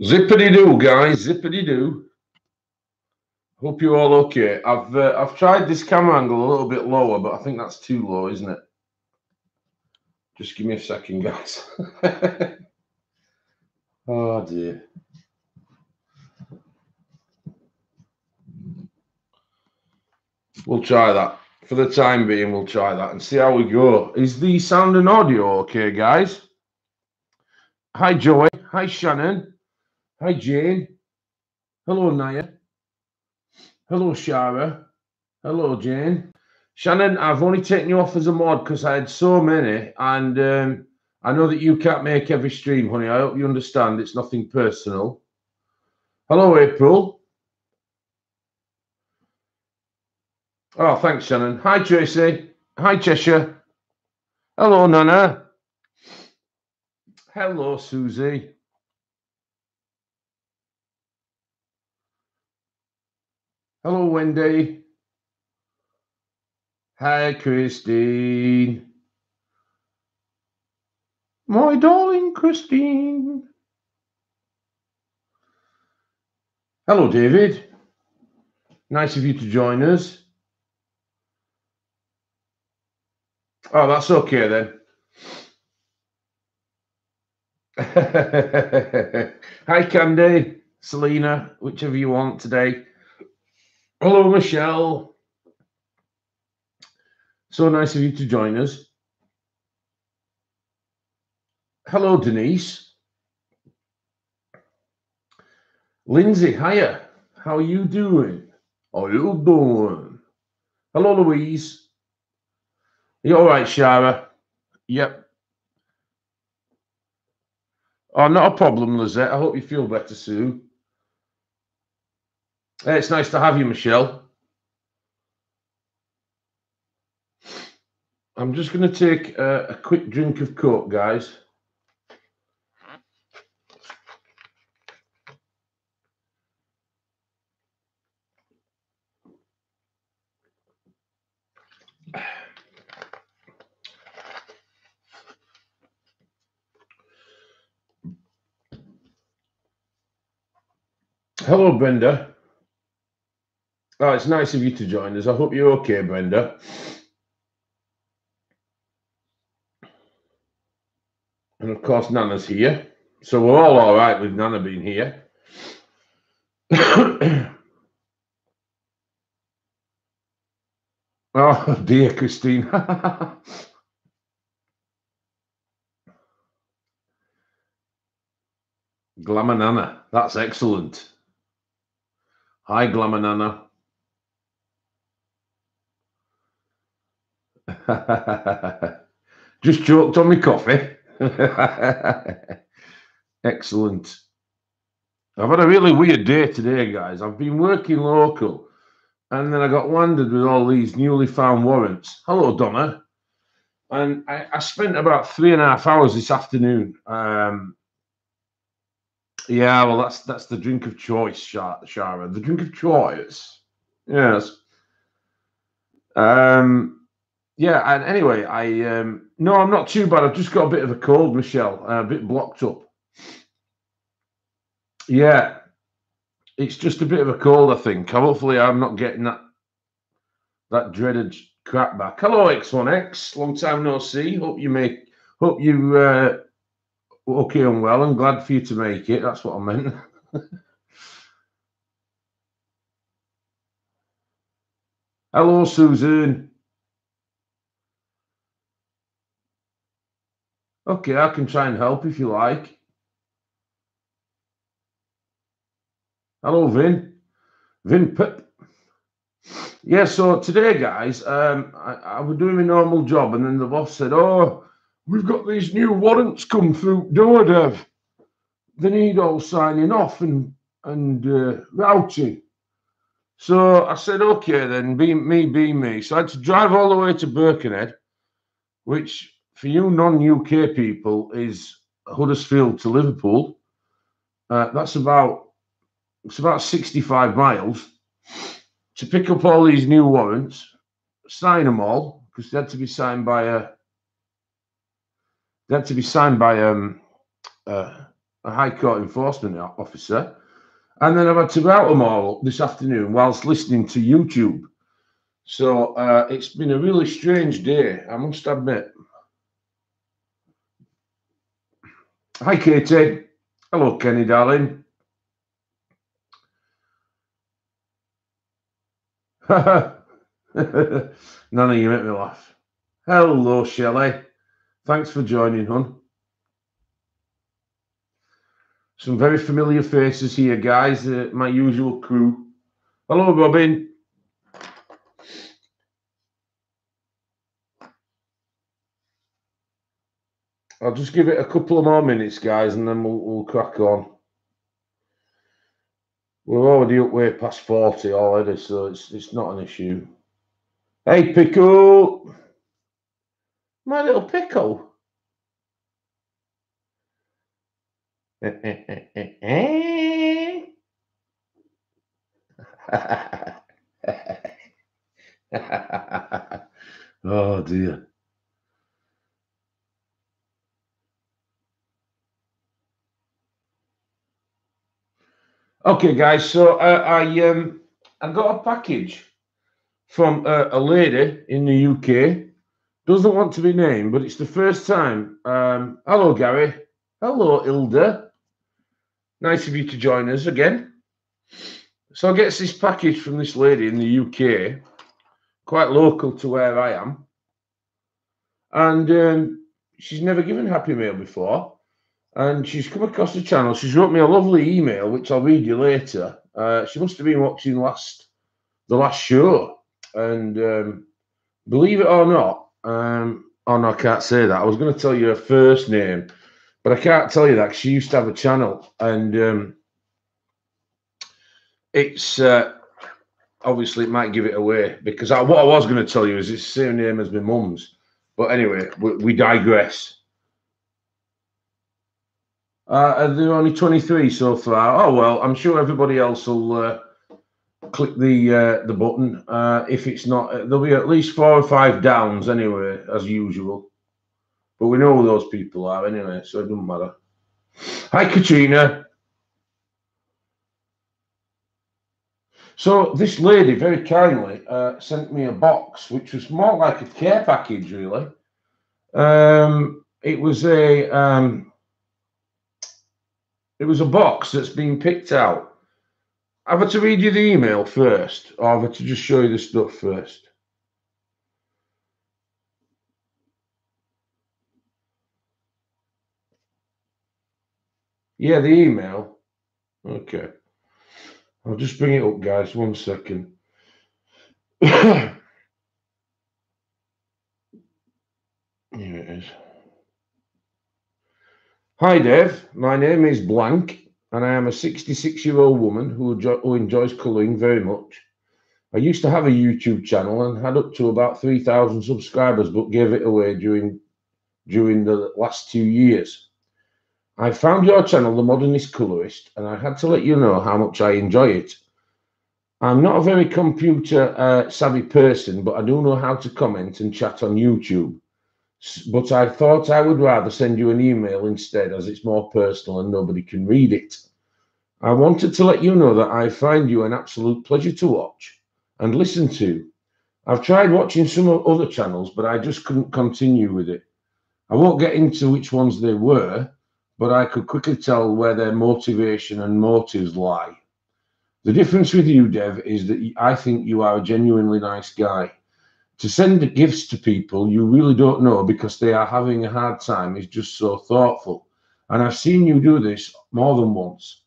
Zippity-doo, guys, zippity-doo. Hope you're all okay. I've tried this camera angle a little bit lower, but I think that's too low, isn't it? Just give me a second, guys. Oh dear. We'll try that. For the time being, we'll try that and see how we go. Is the sound and audio okay, guys? Hi, Joey. Hi, Shannon. Hi, Jane. Hello, Naya. Hello, Shara. Hello, Jane. Shannon, I've only taken you off as a mod because I had so many, and I know that you can't make every stream, honey. I hope you understand. It's nothing personal. Hello, April. Oh, thanks, Shannon. Hi, Tracy. Hi, Cheshire. Hello, Nana. Hello, Susie. Hello, Wendy. Hi, Christine. My darling Christine. Hello, David. Nice of you to join us. Oh, that's okay then. Hi, Candy, Selena, whichever you want today. Hello, Michelle. So nice of you to join us. Hello, Denise. Lindsay, hiya. How are you doing? How are you doing? Hello, Louise. Are you all right, Shara? Yep. Oh, not a problem, Lizette. I hope you feel better soon. Hey, it's nice to have you, Michelle. I'm just going to take a quick drink of Coke, guys. Hello, Brenda. Oh, it's nice of you to join us. I hope you're okay, Brenda. And of course, Nana's here. So we're all right with Nana being here. Oh, dear, Christine. Glamour Nana. That's excellent. Hi, Glamour Nana. Just choked on my coffee. Excellent. I've had a really weird day today, guys. I've been working local, and then I got landed with all these newly found warrants. Hello, Donna. And I spent about 3.5 hours this afternoon. Yeah, well, that's the drink of choice, Shara. The drink of choice. Yes. Yeah, and anyway, no, I'm not too bad. I've just got a bit of a cold, Michelle, a bit blocked up. Yeah, it's just a bit of a cold, I think. Hopefully, I'm not getting that dreaded crap back. Hello, X1X. Long time no see. Hope you okay and well. I'm glad for you to make it. That's what I meant. Hello, Susan. Okay, I can try and help if you like. Hello, Vin. Vin Pip. Yeah, so today, guys, I was doing my normal job, and then the boss said, "Oh, we've got these new warrants come through DoorDev. They need all signing off and routing." So I said, "Okay, then, be me." So I had to drive all the way to Birkenhead, which for you non-UK people is Huddersfield to Liverpool. It's about 65 miles to pick up all these new warrants, sign them all because they had to be signed by a a High Court enforcement officer. And then I've had to route them all up this afternoon whilst listening to YouTube. So it's been a really strange day, I must admit. Hi, Katie. Hello, Kenny, darling. None of you make me laugh. Hello, Shelley. Thanks for joining, hon. Some very familiar faces here, guys. My usual crew. Hello, Robin. I'll just give it a couple of more minutes, guys, and then we'll crack on. We're already up way past 40 already, so it's not an issue. Hey, Pickle. My little Pickle. Oh, dear. Okay, guys, so I got a package from a lady in the UK. Doesn't want to be named, but it's the first time. Hello, Gary. Hello, Ilda. Nice of you to join us again. So I get this package from this lady in the UK, quite local to where I am. And she's never given Happy Mail before. And she's come across the channel. She's wrote me a lovely email, which I'll read you later. She must have been watching the last show. And believe it or not, oh no, I can't say that. I was going to tell you her first name, but I can't tell you that because she used to have a channel. And it's obviously it might give it away because what I was going to tell you is it's the same name as my mum's. But anyway, we digress. There are only 23 so far. Oh well, I'm sure everybody else will click the button. If it's not, there'll be at least 4 or 5 downs anyway, as usual. But we know who those people are anyway, so it doesn't matter. Hi, Katrina. So this lady very kindly sent me a box, which was more like a care package, really. It was a box that's been picked out. I've had to read you the email first, or I've had to just show you the stuff first. Yeah, the email. Okay. I'll just bring it up, guys. 1 second. Here it is. Hi, Dave. My name is Blank, and I am a 66-year-old woman who enjoys colouring very much. I used to have a YouTube channel and had up to about 3,000 subscribers, but gave it away during the last 2 years. I found your channel, The Modernist Colourist, and I had to let you know how much I enjoy it. I'm not a very computer savvy person, but I do know how to comment and chat on YouTube. But I thought I would rather send you an email instead, as it's more personal and nobody can read it. I wanted to let you know that I find you an absolute pleasure to watch and listen to. I've tried watching some other channels, but I just couldn't continue with it. I won't get into which ones they were, but I could quickly tell where their motivation and motives lie. The difference with you, Dev, is that I think you are a genuinely nice guy. To send gifts to people you really don't know because they are having a hard time is just so thoughtful. And I've seen you do this more than once.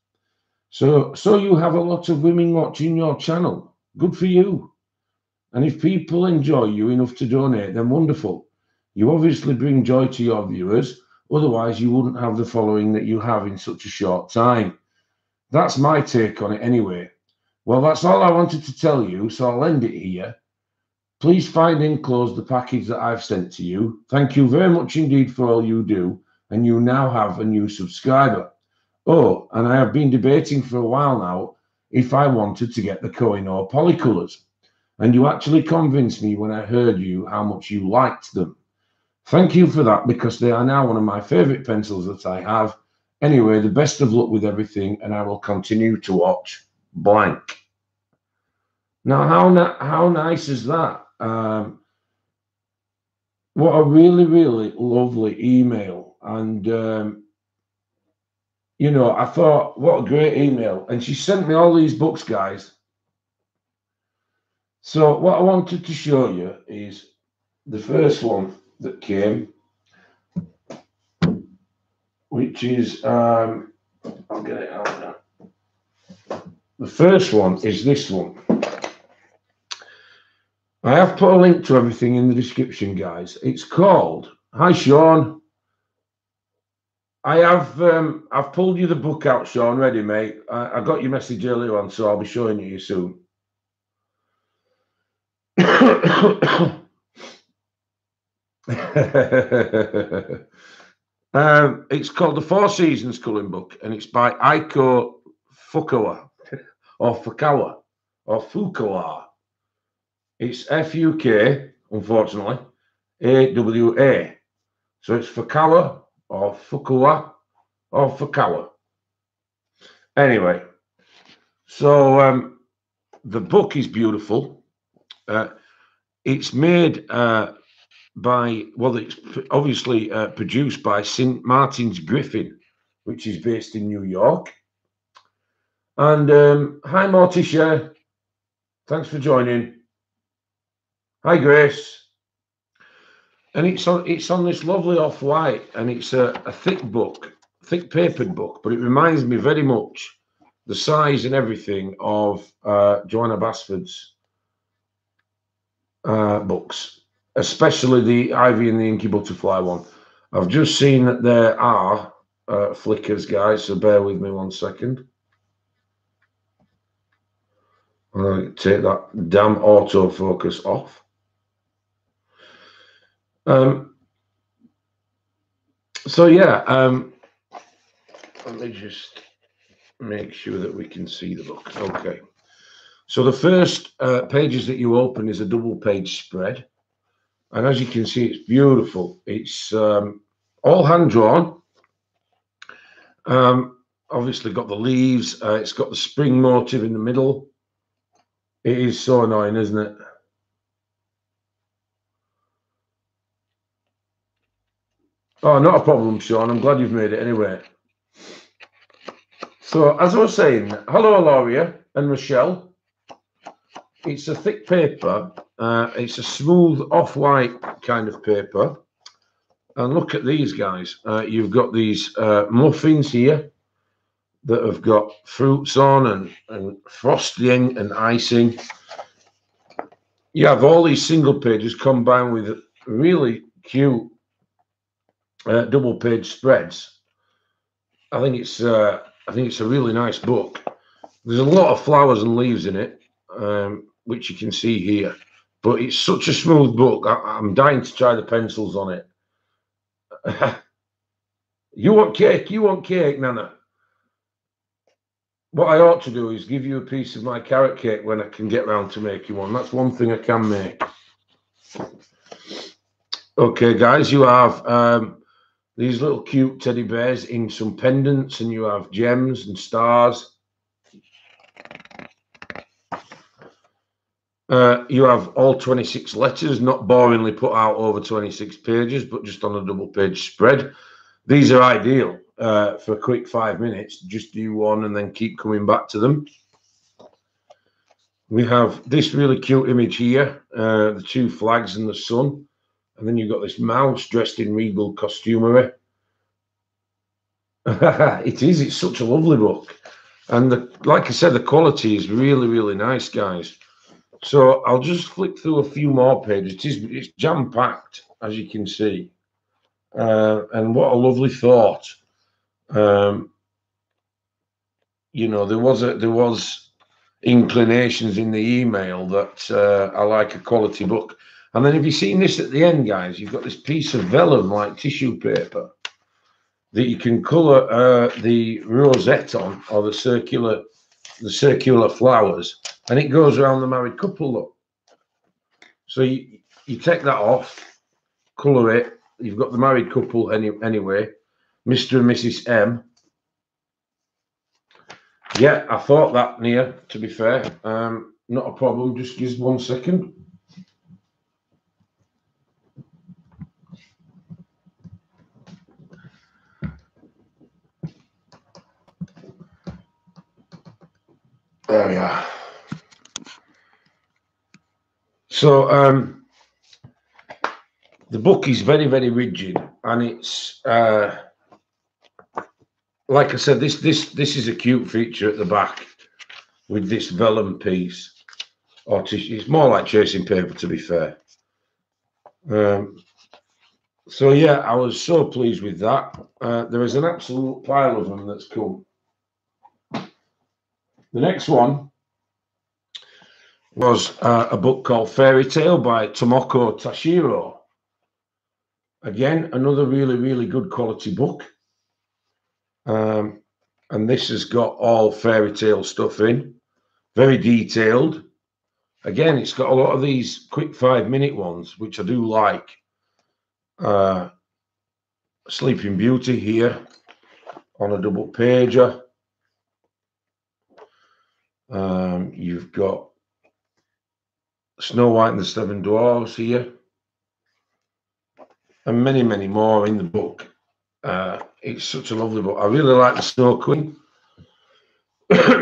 So you have a lot of women watching your channel. Good for you. And if people enjoy you enough to donate, then wonderful. You obviously bring joy to your viewers. Otherwise, you wouldn't have the following that you have in such a short time. That's my take on it anyway. Well, that's all I wanted to tell you, so I'll end it here. Please find enclosed the package that I've sent to you. Thank you very much indeed for all you do, and you now have a new subscriber. Oh, and I have been debating for a while now if I wanted to get the Kohinoor polycolours, and you actually convinced me when I heard you how much you liked them. Thank you for that, because they are now one of my favourite pencils that I have, Anyway, the best of luck with everything, and I will continue to watch blank. Now, how nice is that? What a really, really lovely email. And, you know, I thought, what a great email. And she sent me all these books, guys. So what I wanted to show you is the first one that came, which is, I'll get it out now. The first one is this one. I have put a link to everything in the description, guys. It's called, hi Sean. I've pulled you the book out, Sean, ready, mate. I got your message earlier on, so I'll be showing it you soon. It's called The Four Seasons Colouring Book, and it's by Aiko Fukawa, or Fukawa, or Fukawa. It's F-U-K, unfortunately, A-W-A. So it's Fukawa, or Fukawa, or Fukawa. Anyway, so the book is beautiful. It's made by, well, it's obviously produced by St. Martin's Griffin, which is based in New York. And hi, Morticia. Thanks for joining. Hi, Grace. And it's on this lovely off-white, and it's a thick book, thick papered book, but it reminds me very much the size and everything of Joanna Basford's books, especially the Ivy and the Inky Butterfly one. I've just seen that there are flickers, guys, so bear with me 1 second. I'm going to take that damn autofocus off. So yeah, let me just make sure that we can see the book. Okay. So the first pages that you open is a double page spread. And as you can see, it's beautiful. It's all hand drawn. Obviously got the leaves. It's got the spring motif in the middle. It is so annoying, isn't it? Oh, not a problem, Sean. I'm glad you've made it anyway. So as I was saying, hello, Lauria and Rochelle. It's a thick paper. It's a smooth off-white kind of paper. And look at these guys. You've got these muffins here that have got fruits on and frosting and icing. You have all these single pages combined with really cute double page spreads. I think it's a really nice book. There's a lot of flowers and leaves in it, which you can see here. But it's such a smooth book. I'm dying to try the pencils on it. You want cake? You want cake, Nana? What I ought to do is give you a piece of my carrot cake when I can get round to make you one. That's one thing I can make. Okay, guys, you have these little cute teddy bears in some pendants, and you have gems and stars. You have all 26 letters, not boringly put out over 26 pages, but just on a double page spread. These are ideal for a quick 5 minutes. Just do one and then keep coming back to them. We have this really cute image here, the two flags and the sun. And then you've got this mouse dressed in regal costumery. It's such a lovely book. And like I said, the quality is really, really nice, guys. So I'll just flick through a few more pages. It's jam-packed, as you can see. And what a lovely thought. You know, there was inclinations in the email that I like a quality book. And then have you seen this at the end, guys? You've got this piece of vellum, like tissue paper, that you can colour the rosette on, or the circular flowers, and it goes around the married couple, look. So you take that off, colour it. You've got the married couple anyway, Mr. and Mrs. M. Yeah, I thought that, Nia, to be fair. Not a problem. Just give us 1 second. There we are. So, the book is very, very rigid, and it's like I said, this is a cute feature at the back with this vellum piece, or tissue. It's more like tracing paper, to be fair. So yeah, I was so pleased with that. There is an absolute pile of them that's come. The next one was a book called Fairy Tale by Tomoko Tashiro. Again, another really, really good quality book. And this has got all fairy tale stuff in, very detailed. Again, it's got a lot of these quick 5-minute ones, which I do like. Sleeping Beauty here on a double pager. You've got Snow White and the Seven Dwarfs here, and many, many more in the book. It's such a lovely book. I really like the Snow Queen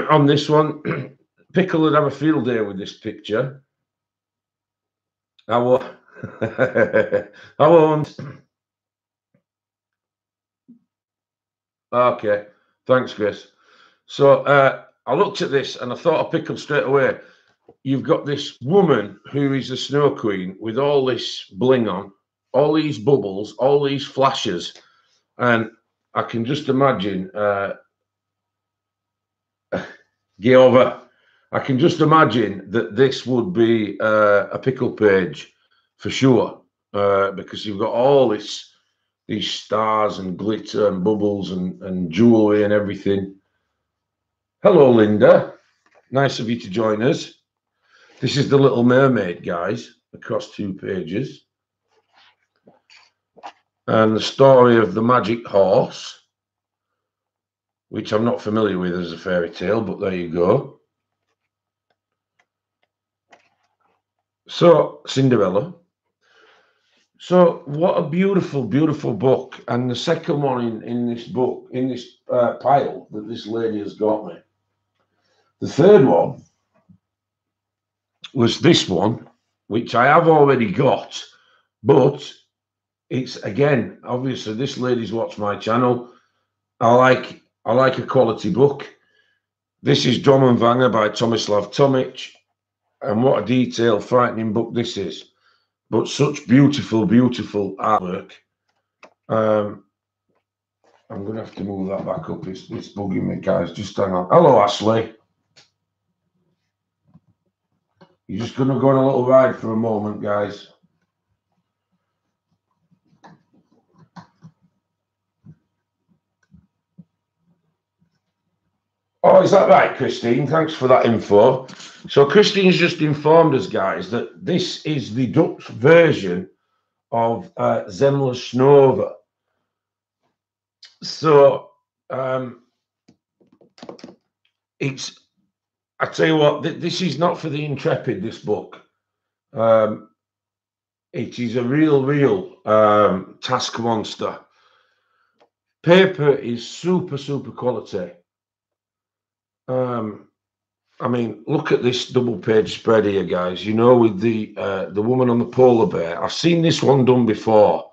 on this one. Pickle would have a field day with this picture. I won't. Okay, thanks, Chris. So I looked at this and I thought of Pickle straight away. You've got this woman who is the Snow Queen with all this bling on, all these bubbles, all these flashes, and I can just imagine get over. I can just imagine that this would be a Pickle page for sure, because you've got all these stars and glitter and bubbles and jewelry and everything. Hello, Linda. Nice of you to join us. This is the Little Mermaid, guys, across 2 pages. And the story of the magic horse, which I'm not familiar with as a fairy tale, but there you go. So, Cinderella. So, what a beautiful, beautiful book. And the second one in this book, in this pile that this lady has got me. The third one was this one, which I have already got, but it's, again, obviously this lady's watched my channel. I like a quality book. This is Dromenvanger by Tomislav Tomic, and what a detailed, frightening book this is. But such beautiful, beautiful artwork. I'm going to have to move that back up. It's bugging me, guys. Just hang on. Hello, Ashley. You're just going to go on a little ride for a moment, guys. Oh, is that right, Christine? Thanks for that info. So Christine's just informed us, guys, that this is the Dutch version of Zemlesnova. So it's, I tell you what, this is not for the intrepid, this book. It is a real task monster. Paper is super, super quality. I mean, look at this double page spread here, guys. You know, with the woman on the polar bear. I've seen this one done before,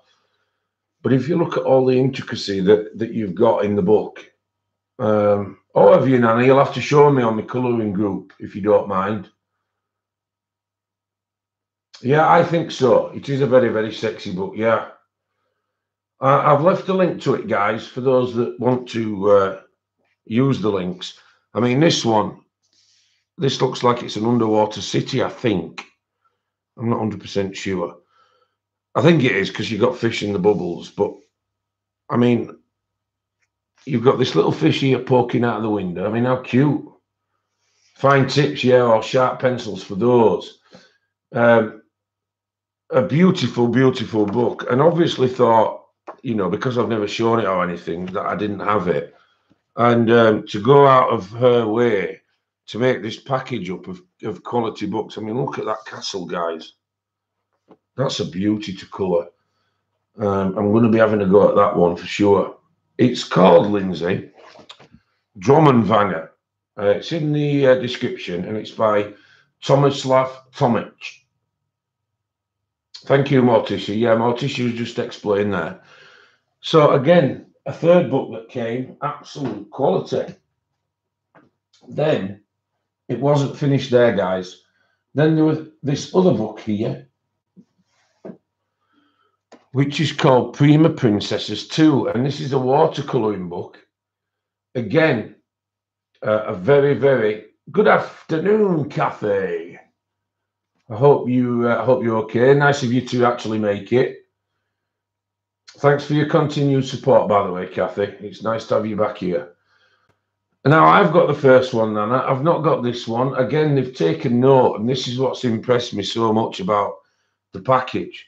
but if you look at all the intricacy that you've got in the book, oh, have you, Nana? You'll have to show me on the colouring group if you don't mind. Yeah, I think so. It is a very, very sexy book. Yeah, I've left a link to it, guys, for those that want to use the links. I mean, this one. This looks like it's an underwater city, I think. I'm not 100% sure. I think it is because you've got fish in the bubbles. But, I mean, you've got this little fish here poking out of the window. I mean, how cute. Fine tips, yeah, or sharp pencils for those. A beautiful, beautiful book. And obviously thought, you know, because I've never shown it or anything, that I didn't have it. and to go out of her way to make this package up of quality books. I mean, look at that castle, guys. That's a beauty to colour. I'm going to be having a go at that one for sure. It's called, Lindsay, Dromenvanger. It's in the description, and it's by Tomislav Tomic. Thank you, Morticia. Yeah, Morticia was just explained there. So again, a third book that came, absolute quality. Then it wasn't finished there, guys. Then there was this other book here, which is called Prima Princesses 2, and this is a watercolouring book. Again, a very, very good afternoon, Kathy. I hope you're okay. Nice of you to actually make it. Thanks for your continued support, by the way, Kathy. It's nice to have you back here. Now, I've got the first one, Nana. I've not got this one. Again, they've taken note, and this is what's impressed me so much about the package.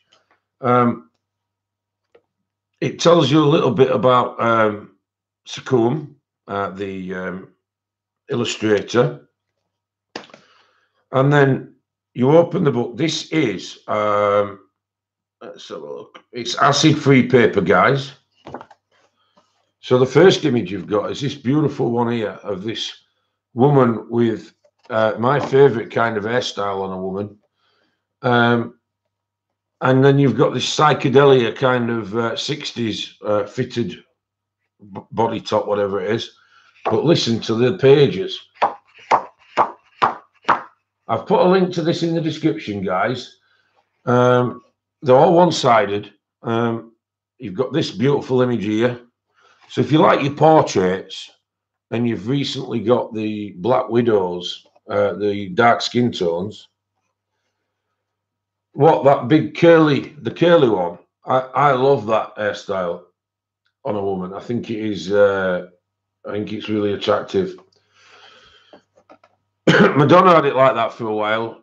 It tells you a little bit about Sakum, the illustrator. And then you open the book. This is, let's have a look. It's acid-free paper, guys. So the first image you've got is this beautiful one here of this woman with my favourite kind of hairstyle on a woman. And then you've got this psychedelia kind of 60s fitted body top, whatever it is. But listen to the pages. I've put a link to this in the description, guys. They're all one-sided. You've got this beautiful image here. So if you like your portraits and you've recently got the Black Widows, the dark skin tones, what that big the curly one, I love that hairstyle on a woman. I think it is, I think it's really attractive. Madonna had it like that for a while,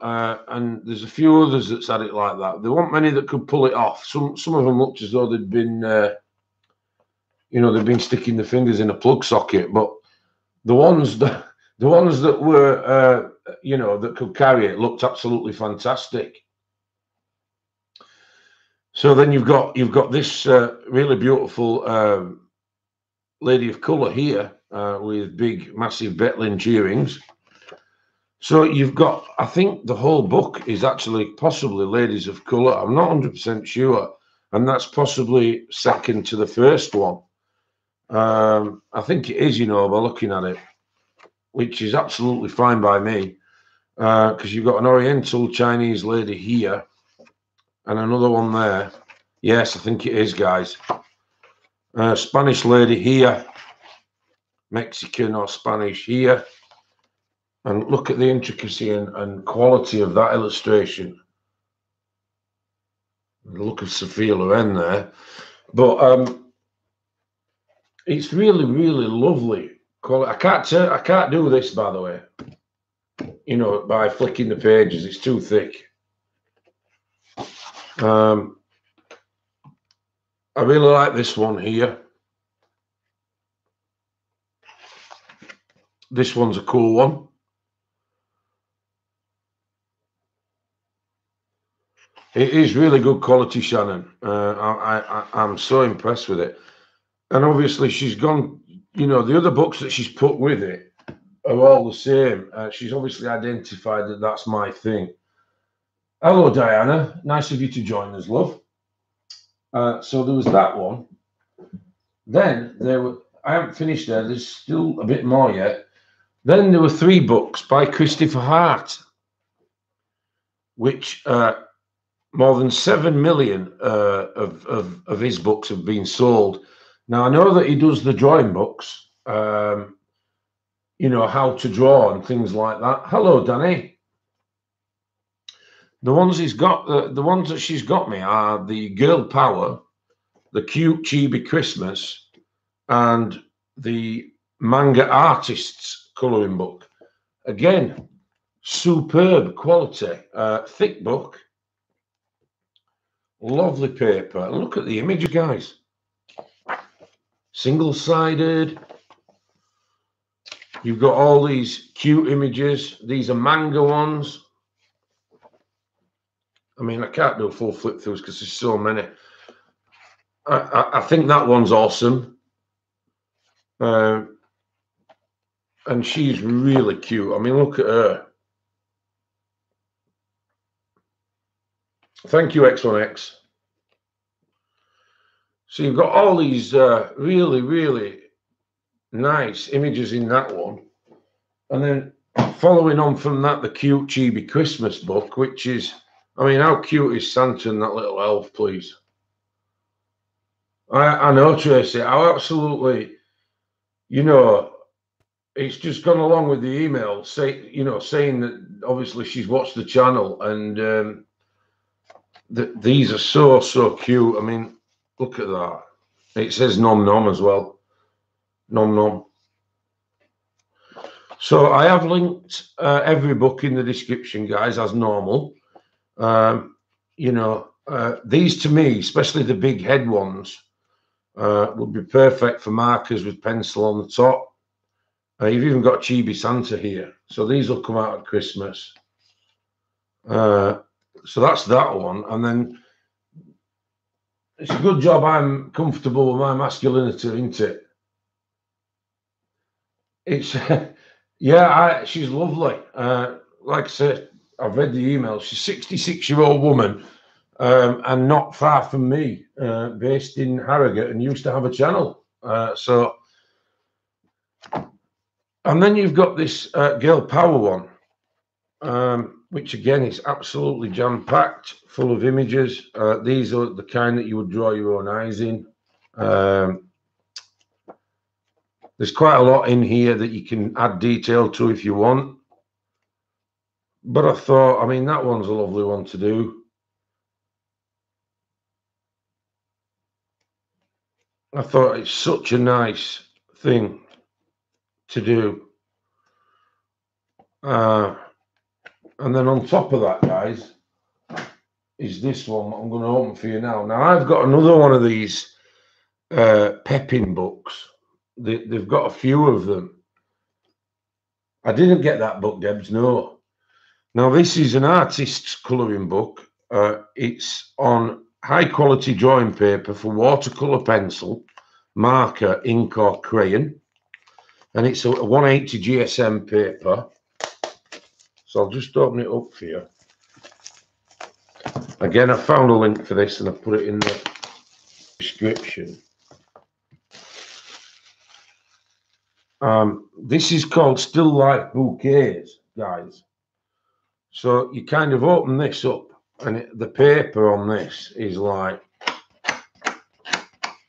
and there's a few others that's had it like that. There weren't many that could pull it off. Some of them looked as though they'd been, they've been sticking their fingers in a plug socket. But the ones that were, that could carry it looked absolutely fantastic. So then you've got this really beautiful lady of colour here with big, massive Betlinge earrings. So you've got, I think the whole book is actually possibly ladies of colour. I'm not 100% sure. And that's possibly second to the first one. I think it is, by looking at it, which is absolutely fine by me. Because you've got an Oriental Chinese lady here and another one there. Yes, I think it is, guys. Spanish lady here. Mexican or Spanish here. And look at the intricacy and quality of that illustration. The look of Sophia Loren there. But it's really, really lovely quality. I can't do this, by the way. By flicking the pages. It's too thick. I really like this one here. This one's a cool one. It is really good quality, Shannon. I'm so impressed with it. And obviously she's gone, the other books that she's put with it are all the same. She's obviously identified that that's my thing. Hello, Diana. Nice of you to join us, love. So there was that one. Then I haven't finished there. There's still a bit more yet. Then there were 3 books by Christopher Hart, which more than 7 million of his books have been sold. Now, I know that he does the drawing books, how to draw and things like that. Hello, Danny. The ones he's got, the ones that she's got me are the Girl Power, the Cute Chibi Christmas, and the Manga Artists colouring book. Again, superb quality, thick book. Lovely paper. And look at the image, guys. Single-sided. You've got all these cute images. These are manga ones. I mean, I can't do full flip throughs because there's so many. I think that one's awesome. And she's really cute. I mean, look at her. Thank you, X1X. So you've got all these really, really nice images in that one. And then following on from that, the cute Chibi Christmas book, which is, I mean, how cute is Santa and that little elf, please? I know, Tracy. I absolutely, you know, it's just gone along with the email, saying that obviously she's watched the channel, and these are so cute. I mean, look at that. It says nom nom as well. Nom nom. So I have linked every book in the description, guys, as normal. These to me, especially the big head ones, would be perfect for markers with pencil on the top. You've even got Chibi Santa here. So these will come out at Christmas. So that's that one. And then it's a good job I'm comfortable with my masculinity, isn't it? It's, yeah, she's lovely. Like I said, I've read the email. She's a 66-year-old woman and not far from me, based in Harrogate, and used to have a channel. And then you've got this Girl Power one, which again is absolutely jam-packed, full of images. These are the kind that you would draw your own eyes in. There's quite a lot in here that you can add detail to if you want. But I thought, I mean, that one's a lovely one to do. I thought it's such a nice thing to do. And then on top of that, guys, is this one I'm going to open for you now. Now, I've got another one of these Pepin books. They've got a few of them. I didn't get that book, Debs, no. Now, this is an artist's colouring book. It's on high-quality drawing paper for watercolour pencil, marker, ink or crayon. And it's a 180 GSM paper. So I'll just open it up for you. Again, I found a link for this and I put it in the description. This is called Still Life Bouquets, guys. So you kind of open this up and the paper on this is like,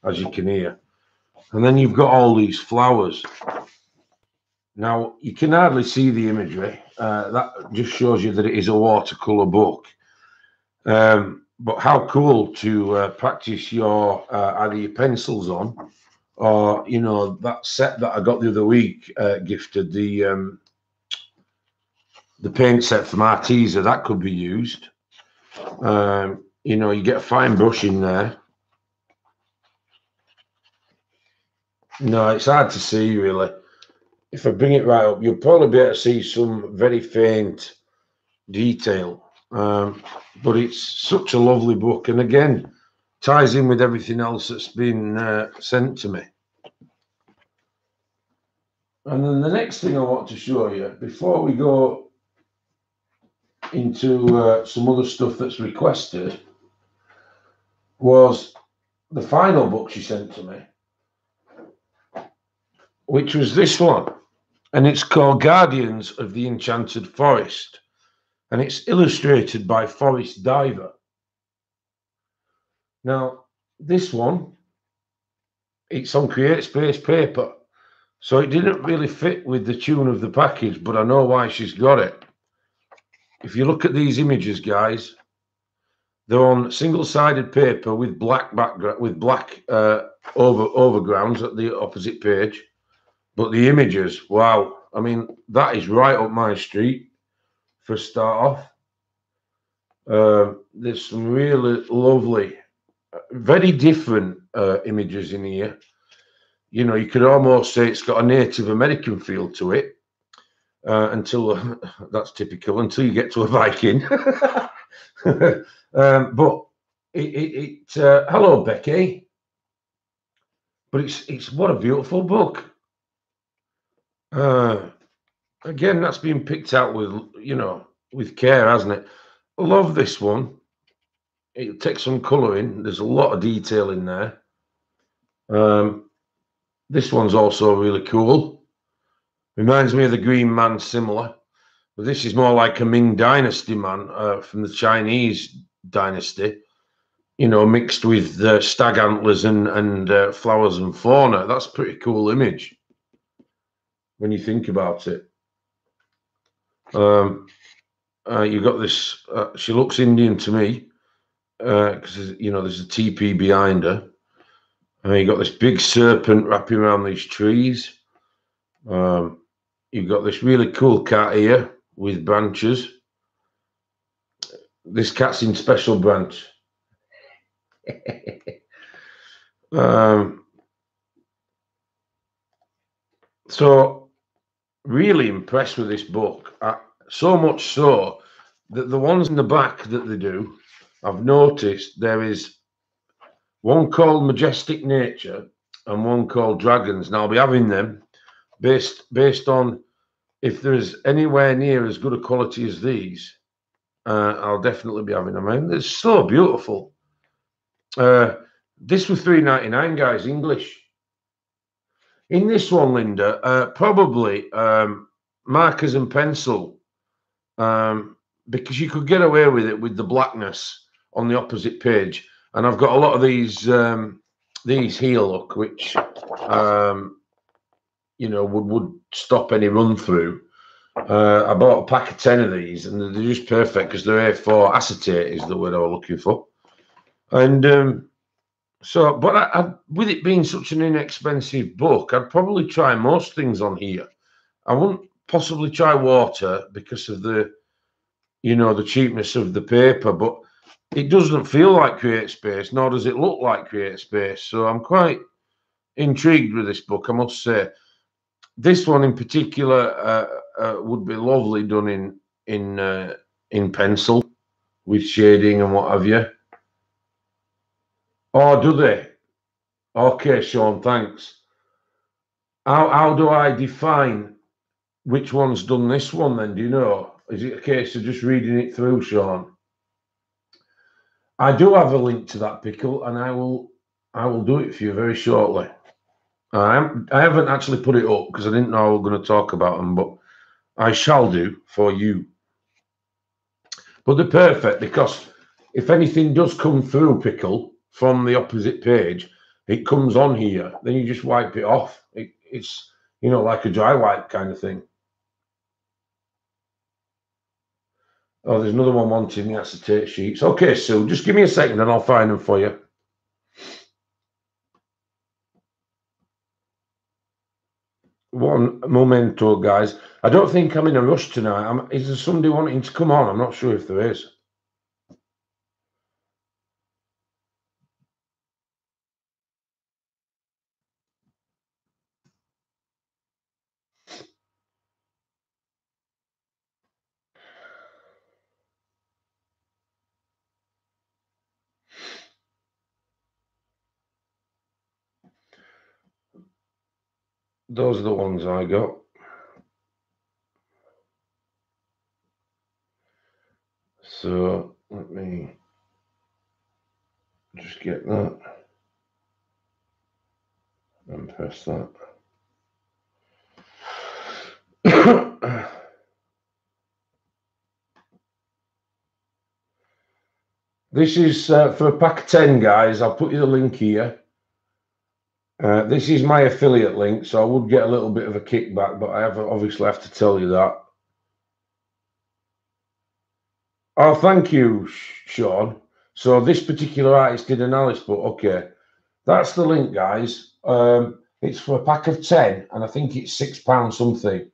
as you can hear. And then you've got all these flowers. Now, you can hardly see the imagery. That just shows you that it is a watercolour book. But how cool to practice your either your pencils on, or that set that I got the other week, gifted the paint set from Arteza. That could be used. You get a fine brush in there. No, it's hard to see really. If I bring it right up, you'll probably be able to see some very faint detail. But it's such a lovely book, and again, ties in with everything else that's been sent to me. And then the next thing I want to show you, before we go into some other stuff that's requested, was the final book she sent to me, which was this one. And it's called Guardians of the Enchanted Forest. And it's illustrated by Forest Diver. Now, this one, it's on CreateSpace paper. So it didn't really fit with the tune of the package, but I know why she's got it. If you look at these images, guys, they're on single-sided paper with black background, with black overgrounds at the opposite page. But the images, wow. I mean, that is right up my street for a start off. There's some really lovely, very different images in here. you know, you could almost say it's got a Native American feel to it. Until that's typical, until you get to a Viking. But hello, Becky. But it's what a beautiful book. Again, that's been picked out with, you know, with care, hasn't it? I love this one. It takes some colouring. There's a lot of detail in there. This one's also really cool. Reminds me of the Green Man, similar. But this is more like a Ming Dynasty man from the Chinese dynasty, you know, mixed with stag antlers and flowers and fauna. That's a pretty cool image when you think about it. You got this, she looks Indian to me because, you know, there's a teepee behind her. You got this big serpent wrapping around these trees. You've got this really cool cat here with branches. This cat's in special branch. So really impressed with this book. So much so that the ones in the back that they do, I've noticed there is one called Majestic Nature and one called Dragons. Now I'll be having them based on if there's anywhere near as good a quality as these. I'll definitely be having them. And they're so beautiful. This was $3.99, guys, English. In this one, Linda, probably markers and pencil, because you could get away with it with the blackness on the opposite page. And I've got a lot of these here, look, which you know would stop any run through. I bought a pack of 10 of these, and they're just perfect because they're A4 acetate is the word I was looking for. And so, but with it being such an inexpensive book, I'd probably try most things on here. I wouldn't possibly try water because of the, you know, the cheapness of the paper, but it doesn't feel like Create Space, nor does it look like Create Space. So I'm quite intrigued with this book, I must say. This one in particular would be lovely done in pencil with shading and what have you. Oh, do they? Okay, Sean, thanks. How do I define which one's done this one then? Do you know? Is it a case of just reading it through, Sean? I do have a link to that pickle, and I will do it for you very shortly. I haven't actually put it up because I didn't know we were going to talk about them, but I shall do for you. But they're perfect because if anything does come through, pickle, from the opposite page, it comes on here. Then you just wipe it off. It's, you know, like a dry wipe kind of thing. Oh, there's another one wanting the acetate sheets. Okay, Sue, just give me a second and I'll find them for you. One momento, guys. I don't think I'm in a rush tonight. Is there somebody wanting to come on? I'm not sure if there is. Those are the ones I got. So let me just get that and press that. This is for a pack of 10, guys. I'll put you the link here. This is my affiliate link, so I would get a little bit of a kickback, but I obviously have to tell you that. Oh, thank you, Sean. So this particular artist did an Alice book. Okay, that's the link, guys. It's for a pack of 10, and I think it's £6 something.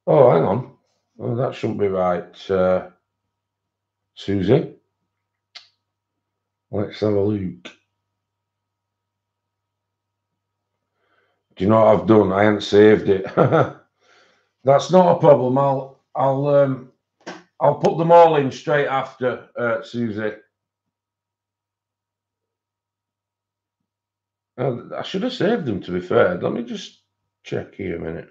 Oh, hang on. Oh, that shouldn't be right, Susie. Let's have a look. Do you know what I've done? I haven't saved it. That's not a problem. I'll put them all in straight after, Susie. I should have saved them, to be fair. Let me just check here a minute.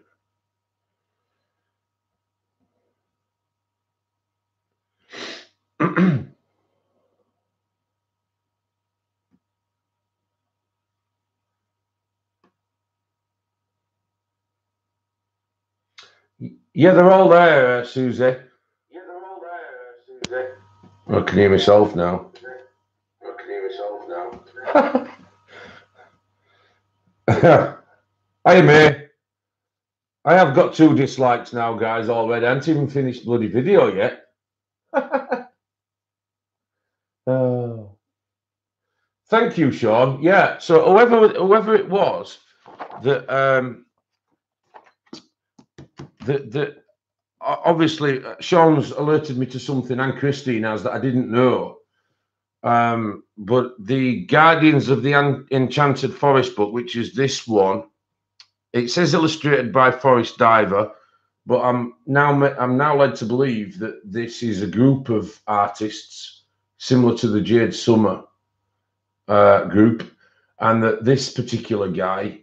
Yeah, they're all there, Susie. Yeah, they're all there, Susie. I can hear myself now. Hey, mate. I have got 2 dislikes now, guys, already. I haven't even finished the bloody video yet. Thank you, Sean. Yeah, so whoever it was that obviously Sean's alerted me to something, and Christine has, that I didn't know. But the Guardians of the Enchanted Forest book, which is this one, it says illustrated by Forest Diver, but I'm now led to believe that this is a group of artists similar to the Jade Summer group, and that this particular guy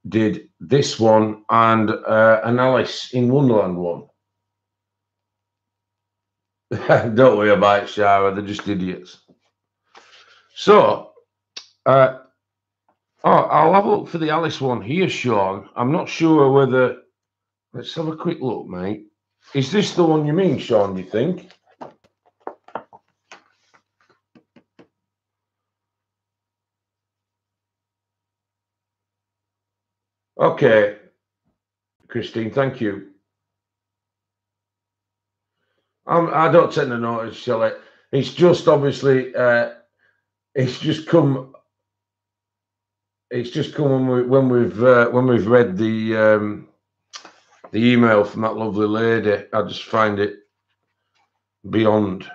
did this one and an Alice in Wonderland one. Don't worry about it, Shara. They're just idiots. So, I'll have a look for the Alice one here, Sean. I'm not sure whether. Let's have a quick look, mate. Is this the one you mean, Sean, you think? Okay, Christine, thank you. I don't tend to notice, shall I? It's just obviously, it's just come when we've read the email from that lovely lady. I just find it beyond.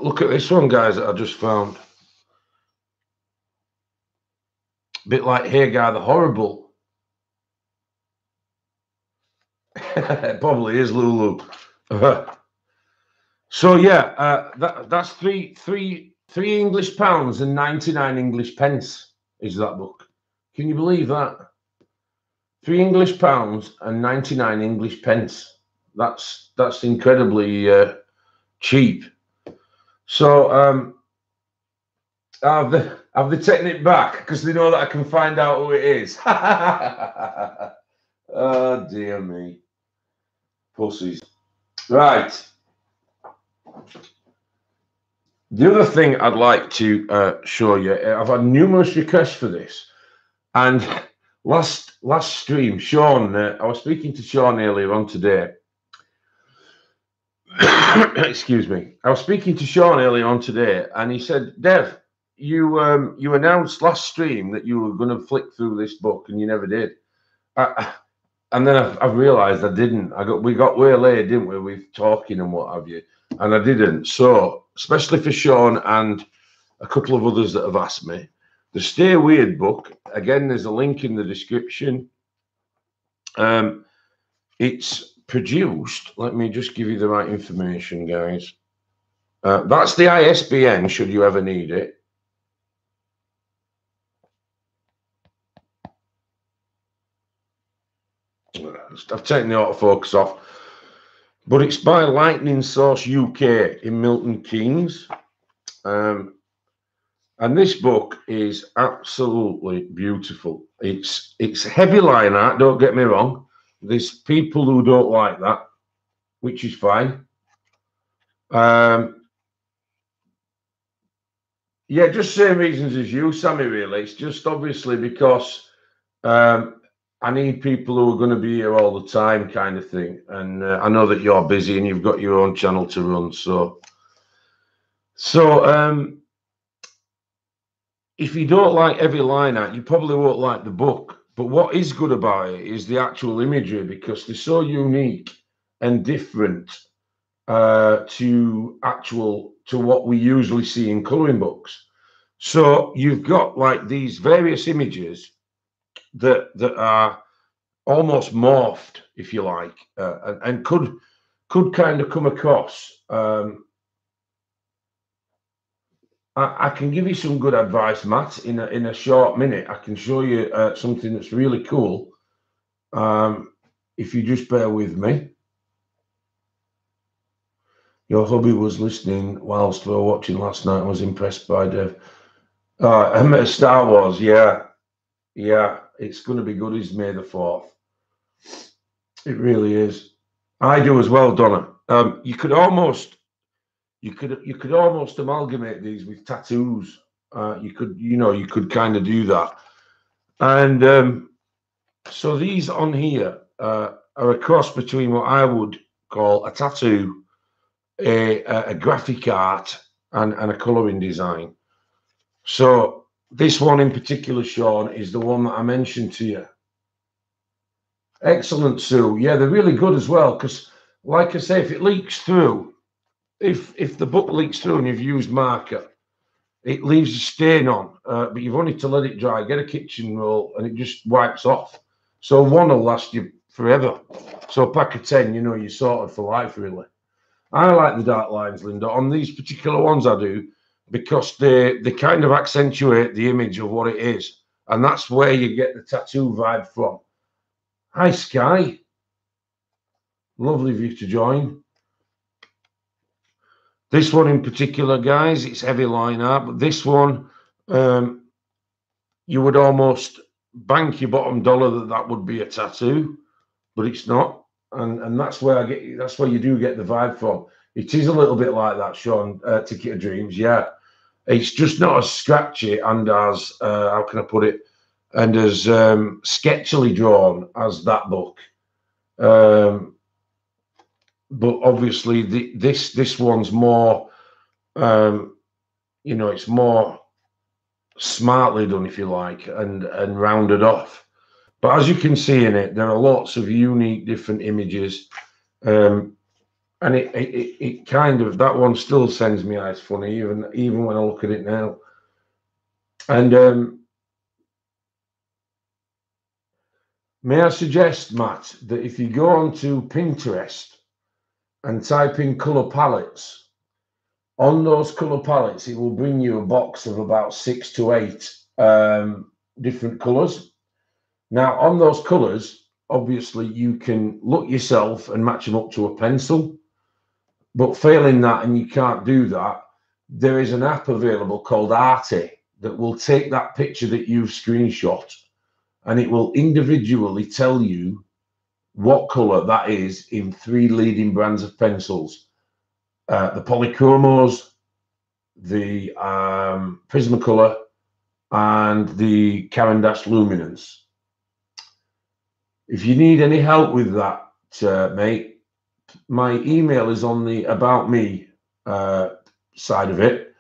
Look at this one, guys, that I just found. A bit like Hagar the Horrible. It probably is, Lulu. So yeah, that's three English pounds and 99 English pence is that book. Can you believe that? £3 English and 99 English pence. That's incredibly cheap. So have they taken it back because they know that I can find out who it is? Oh dear me, pussies. Right. The other thing I'd like to show you, I've had numerous requests for this, and last stream, Sean, I was speaking to Sean earlier on today. Excuse me. I was speaking to Sean earlier on today, and he said, "Dev, you announced last stream that you were going to flick through this book, and you never did." And then I've realised I didn't. We got way late, didn't we, with talking and what have you, and I didn't. So, especially for Sean and a couple of others that have asked me, the Stay Weird book, again, there's a link in the description. It's produced, let me just give you the right information, guys. That's the ISBN, should you ever need it. I've taken the autofocus off. But it's by Lightning Source UK in Milton Keynes. And this book is absolutely beautiful. It's heavy line art, don't get me wrong. There's people who don't like that, which is fine. Yeah, just same reasons as you, Sammy, really. It's just obviously because I need people who are going to be here all the time, kind of thing. And I know that you're busy and you've got your own channel to run. So if you don't like heavy line art, you probably won't like the book. But what is good about it is the actual imagery, because they're so unique and different. to what we usually see in colouring books. So you've got like these various images that are almost morphed, if you like, and could kind of come across. I can give you some good advice, Matt. In a short minute, I can show you something that's really cool. If you just bear with me. Your hubby was listening whilst we were watching last night. I was impressed by Dave. Star Wars, yeah. It's going to be good. It's May the 4th. It really is. I do as well, Donna. You could almost amalgamate these with tattoos. You could kind of do that. And so these on here are a cross between what I would call a tattoo, a graphic art, and a colouring design. So this one in particular, Sean, is the one that I mentioned to you. Excellent, Sue. Yeah, they're really good as well, because like I say, if it leaks through, if the book leaks through and you've used marker, it leaves a stain on, but you've only to let it dry, get a kitchen roll, and it just wipes off. So one will last you forever. So a pack of 10, you're sorted for life, really. I like the dark lines, Linda. On these particular ones I do, because they kind of accentuate the image of what it is. And that's where you get the tattoo vibe from. Hi, Sky. Lovely of you to join. This one in particular, guys, it's heavy line art, but this one, you would almost bank your bottom dollar that would be a tattoo, but it's not. And that's where you do get the vibe from. It is a little bit like that, Sean, Ticket of Dreams, yeah. It's just not as scratchy and as, how can I put it, and as sketchily drawn as that book. But obviously this one's more, it's more smartly done, if you like, and rounded off. But as you can see in it, there are lots of unique different images. And it kind of, that one still sends me eyes funny, even when I look at it now. And may I suggest, Matt, that if you go onto Pinterest and type in colour palettes, on those colour palettes, it will bring you a box of about 6 to 8 different colours. Now, on those colours, obviously, you can look yourself and match them up to a pencil. But failing that, and you can't do that, there is an app available called Hart that will take that picture that you've screenshot, and it will individually tell you what colour that is in 3 leading brands of pencils. The Polychromos, the Prismacolor, and the Caran d'Ache Luminance. If you need any help with that, mate, my email is on the About Me side of it.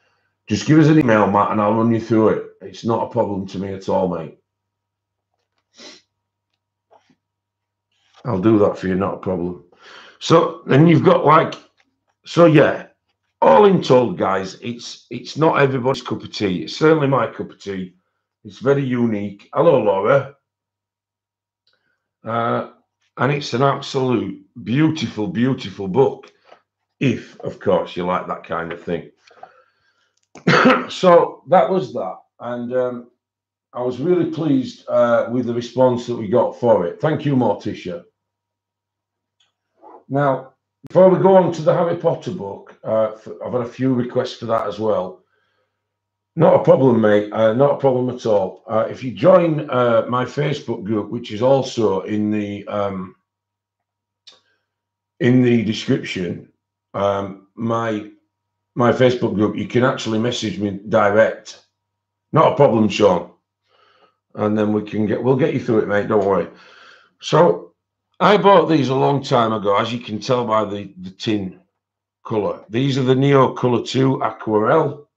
Just give us an email, Matt, and I'll run you through it. It's not a problem to me at all, mate. I'll do that for you, not a problem. So then you've got yeah, all in told, guys, it's not everybody's cup of tea. It's certainly my cup of tea. It's very unique. Hello, Laura. And it's an absolute beautiful, beautiful book, if, of course, you like that kind of thing. So that was that. And I was really pleased with the response that we got for it. Thank you, Morticia. Now, before we go on to the Harry Potter book, I've had a few requests for that as well. Not a problem, mate. Not a problem at all. If you join my Facebook group, which is also in the description, my Facebook group, you can actually message me direct. Not a problem, Sean. And then we'll get you through it, mate. Don't worry. So I bought these a long time ago, as you can tell by the tin color. These are the Neo Color 2 Aquarelle,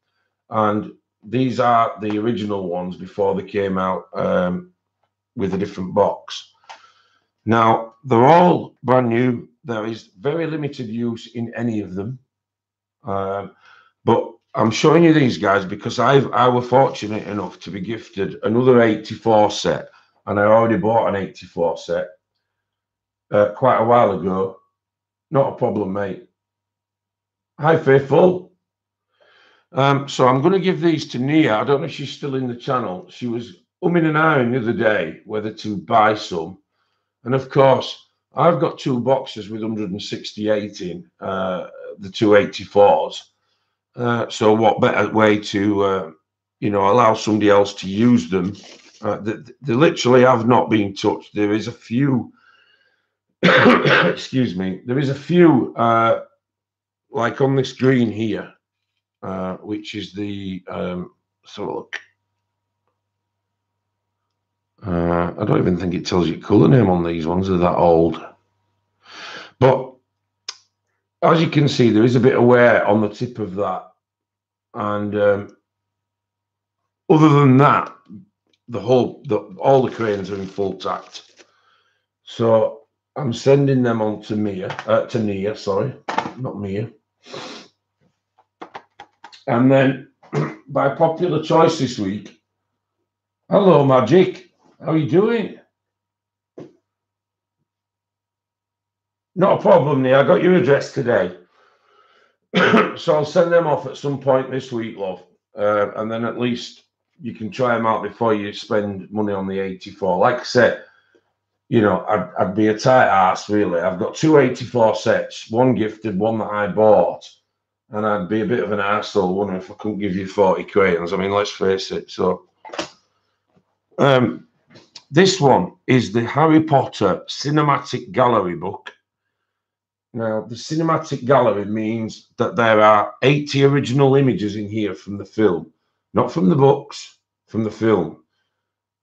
and these are the original ones before they came out with a different box. Now, they're all brand new. there is very limited use in any of them. But I'm showing you these guys because I was fortunate enough to be gifted another 84 set, and I already bought an 84 set quite a while ago. Not a problem, mate. Hi, Faithful. So I'm going to give these to Nia. I don't know if she's still in the channel. She was umming and ahhing the other day whether to buy some. And of course, I've got 2 boxes with 168 in, the 284s. So what better way to, you know, allow somebody else to use them? They literally have not been touched. There is a few, excuse me, there is a few, like on this green here, which is the, so look. I don't even think it tells you colour name on these ones. They're that old. But as you can see, there is a bit of wear on the tip of that. And other than that, all the cranes are in full tact. So I'm sending them on to Nia, sorry, not Mia. And then by popular choice this week, hello, Magic. How are you doing? Not a problem, Nia. I got your address today. So I'll send them off at some point this week, love. And then at least you can try them out before you spend money on the 84. Like I said, you know, I'd be a tight ass, really. I've got 2 84 sets, one gifted, one that I bought. And I'd be a bit of an arsehole, wouldn't I, if I couldn't give you 40 crayons. I mean, let's face it. So this one is the Harry Potter Cinematic Gallery book. Now, the Cinematic Gallery means that there are 80 original images in here from the film, not from the books, from the film.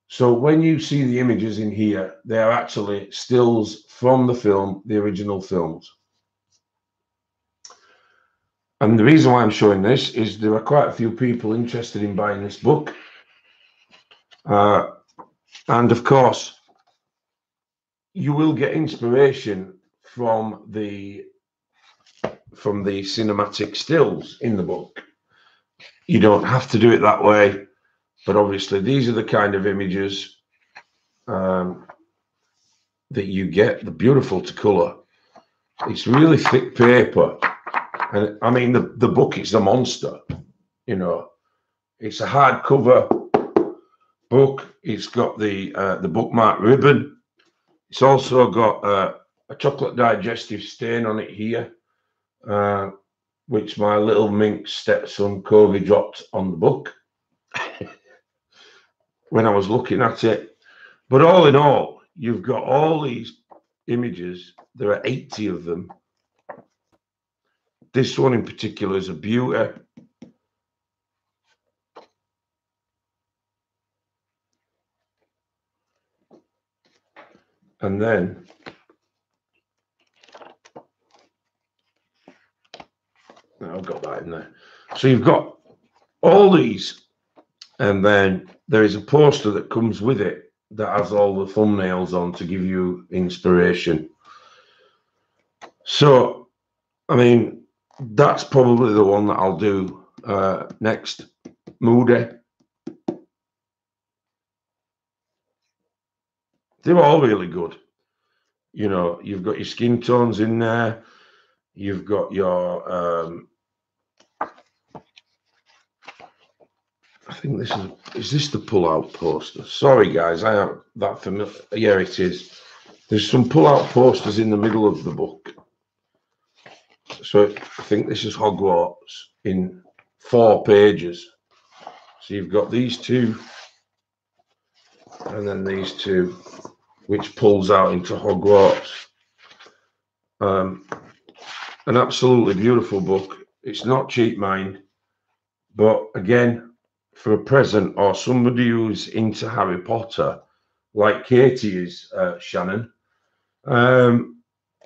So when you see the images in here, they are actually stills from the film, the original films. And the reason why I'm showing this is there are quite a few people interested in buying this book. And of course, you will get inspiration from the cinematic stills in the book. You don't have to do it that way, but obviously these are the kind of images that you get. They're beautiful to colour. It's really thick paper, and I mean the book is a monster. You know, it's a hardcover book. It's got the bookmark ribbon. It's also got a chocolate digestive stain on it here, which my little minx stepson Covey dropped on the book when I was looking at it. But all in all, you've got all these images. There are 80 of them. This one in particular is a beauty. And then I've got that in there. So you've got all these, and then there is a poster that comes with it that has all the thumbnails on to give you inspiration. So, I mean, that's probably the one that I'll do next. Moody. They were all really good. You know, you've got your skin tones in there. You've got your I think this is this the pull-out poster? Sorry guys, I am that familiar. Yeah, it is. There's some pull-out posters in the middle of the book. So I think this is Hogwarts in 4 pages. So you've got these 2 and then these 2, which pulls out into Hogwarts. An absolutely beautiful book. It's not cheap, mind, but again, for a present or somebody who's into Harry Potter, like Katie is, Shannon,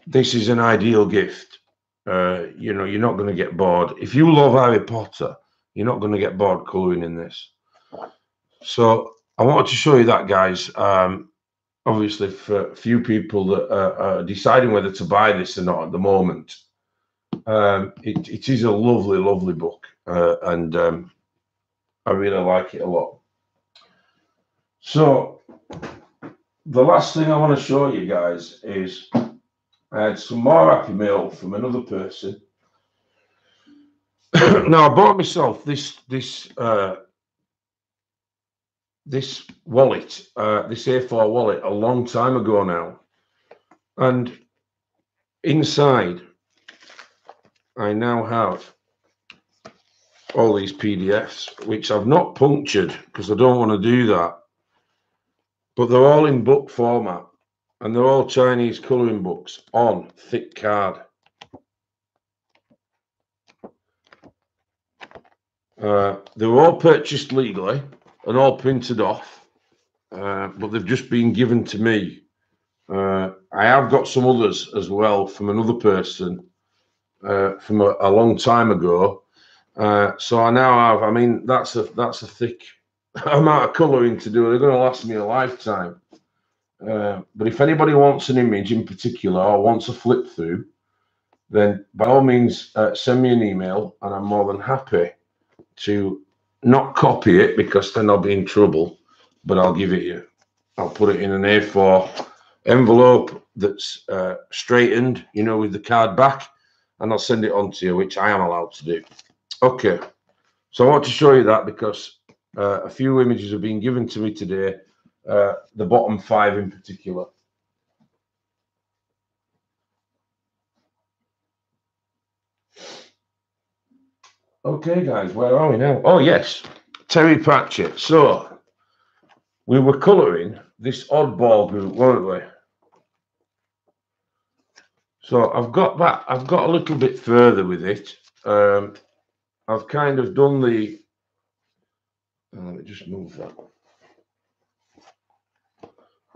this is an ideal gift. You know, you're not going to get bored. If you love Harry Potter, you're not going to get bored colouring in this. So I wanted to show you that, guys. obviously for a few people that are deciding whether to buy this or not at the moment. It is a lovely, lovely book, and I really like it a lot. So the last thing I want to show you guys is I had some more happy mail from another person. Now I bought myself this wallet, this A4 wallet, a long time ago now, and inside I now have all these PDFs, which I've not punctured because I don't want to do that, but they're all in book format, and they're all Chinese colouring books on thick card. They were all purchased legally and all printed off, but they've just been given to me. I have got some others as well from another person from a long time ago. So I now have, I mean, that's a thick amount of colouring to do. They're going to last me a lifetime. But if anybody wants an image in particular or wants a flip through, then by all means send me an email, and I'm more than happy to not copy it, because then I'll be in trouble, but I'll give it you. I'll put it in an A4 envelope that's straightened, you know, with the card back, and I'll send it on to you, which I am allowed to do. Okay, so I want to show you that because a few images have been given to me today, the bottom 5 in particular. Okay, guys, where are we now? Oh, yes, Terry Pratchett. So we were colouring this oddball group, weren't we? So I've got a little bit further with it. I've kind of done the, let me just move that.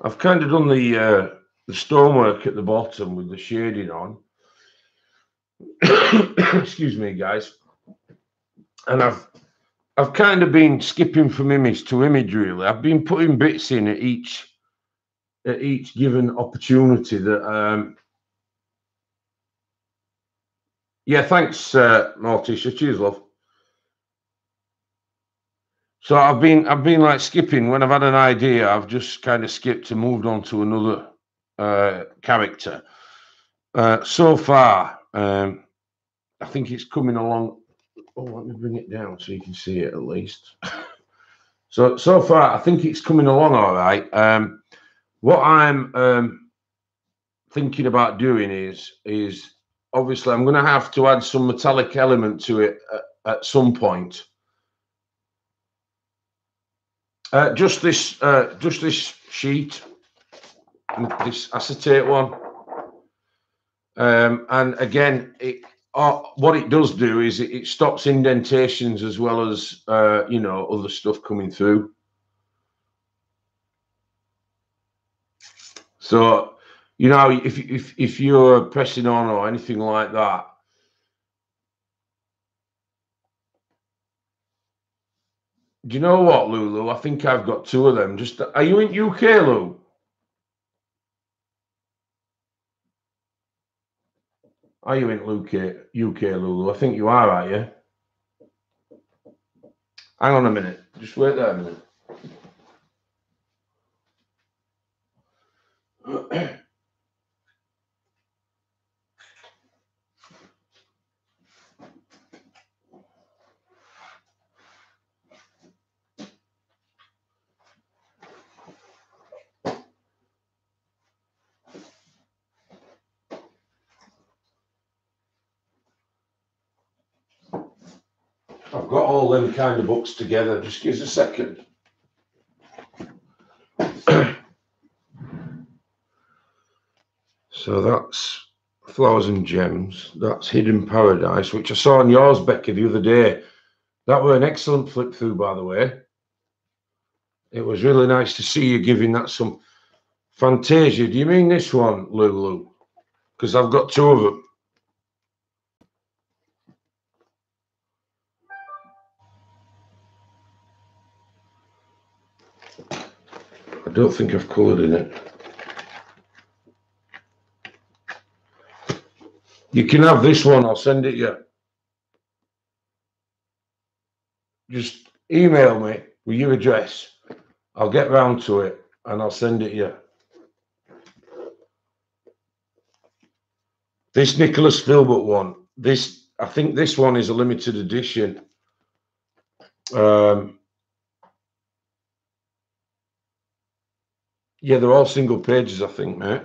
I've kind of done the stonework at the bottom with the shading on. Excuse me, guys. And I've kind of been skipping from image to image, really. I've been putting bits in at each given opportunity that yeah, thanks, Morticia. Cheers, love. So I've been like skipping when I've had an idea. I've just kind of skipped and moved on to another character. So far, I think it's coming along. Oh, let me bring it down so you can see it at least. So far, I think it's coming along all right. What I'm thinking about doing is obviously I'm going to have to add some metallic element to it at some point. Just this sheet, this acetate one, and again, what it does do is it stops indentations as well as you know, other stuff coming through. So you know, if you're pressing on or anything like that, do you know what, Lulu? I think I've got 2 of them. Just, are you in UK, Lou? Are you in UK, Lulu? I think you are, aren't you? Hang on a minute. Just wait there a minute. I've got all them kind of books together. Just give us a second. So that's Flowers and Gems. That's Hidden Paradise, which I saw on yours, Becca, the other day. That were an excellent flip through, by the way. It was really nice to see you giving that some Fantasia. Do you mean this one, Lulu? Because I've got 2 of them. I don't think I've coloured in it. You can have this one. I'll send it you. Just email me with your address. I'll get round to it and I'll send it you. This Nicholas Philbert one. I think this one is a limited edition. Yeah, they're all single pages, I think, mate.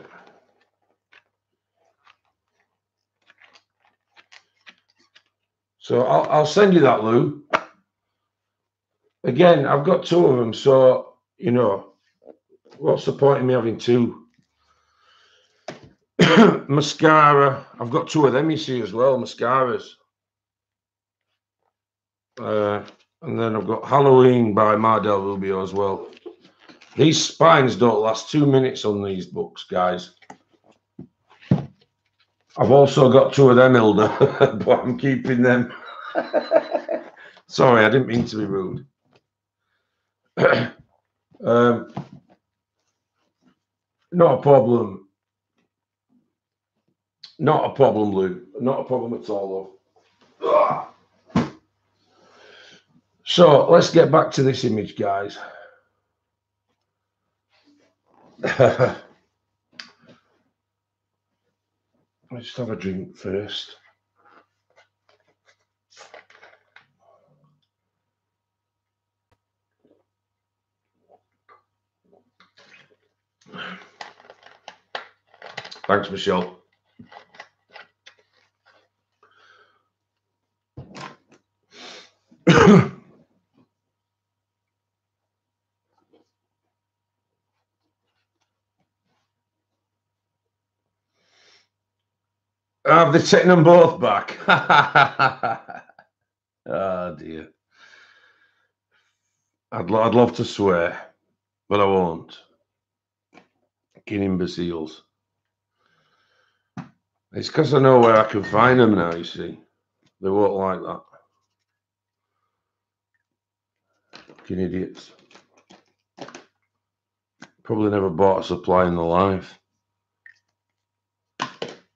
So I'll send you that, Lou. Again, I've got two of them, so, you know, what's the point in me having two? Mascara. I've got two of them, you see, as well, mascaras. And then I've got Halloween by Mardel Rubio as well. These spines don't last 2 minutes on these books, guys. I've also got two of them, Hilda, but I'm keeping them. Sorry, I didn't mean to be rude. Not a problem. Not a problem, Lou. Not a problem at all, though. So let's get back to this image, guys. Let's have a drink first. Thanks, Michelle. Have they taken them both back? Oh dear. I'd love to swear, but I won't. Fucking imbeciles. It's because I know where I can find them now, you see. They won't like that. Fucking idiots. Probably never bought a supply in their life.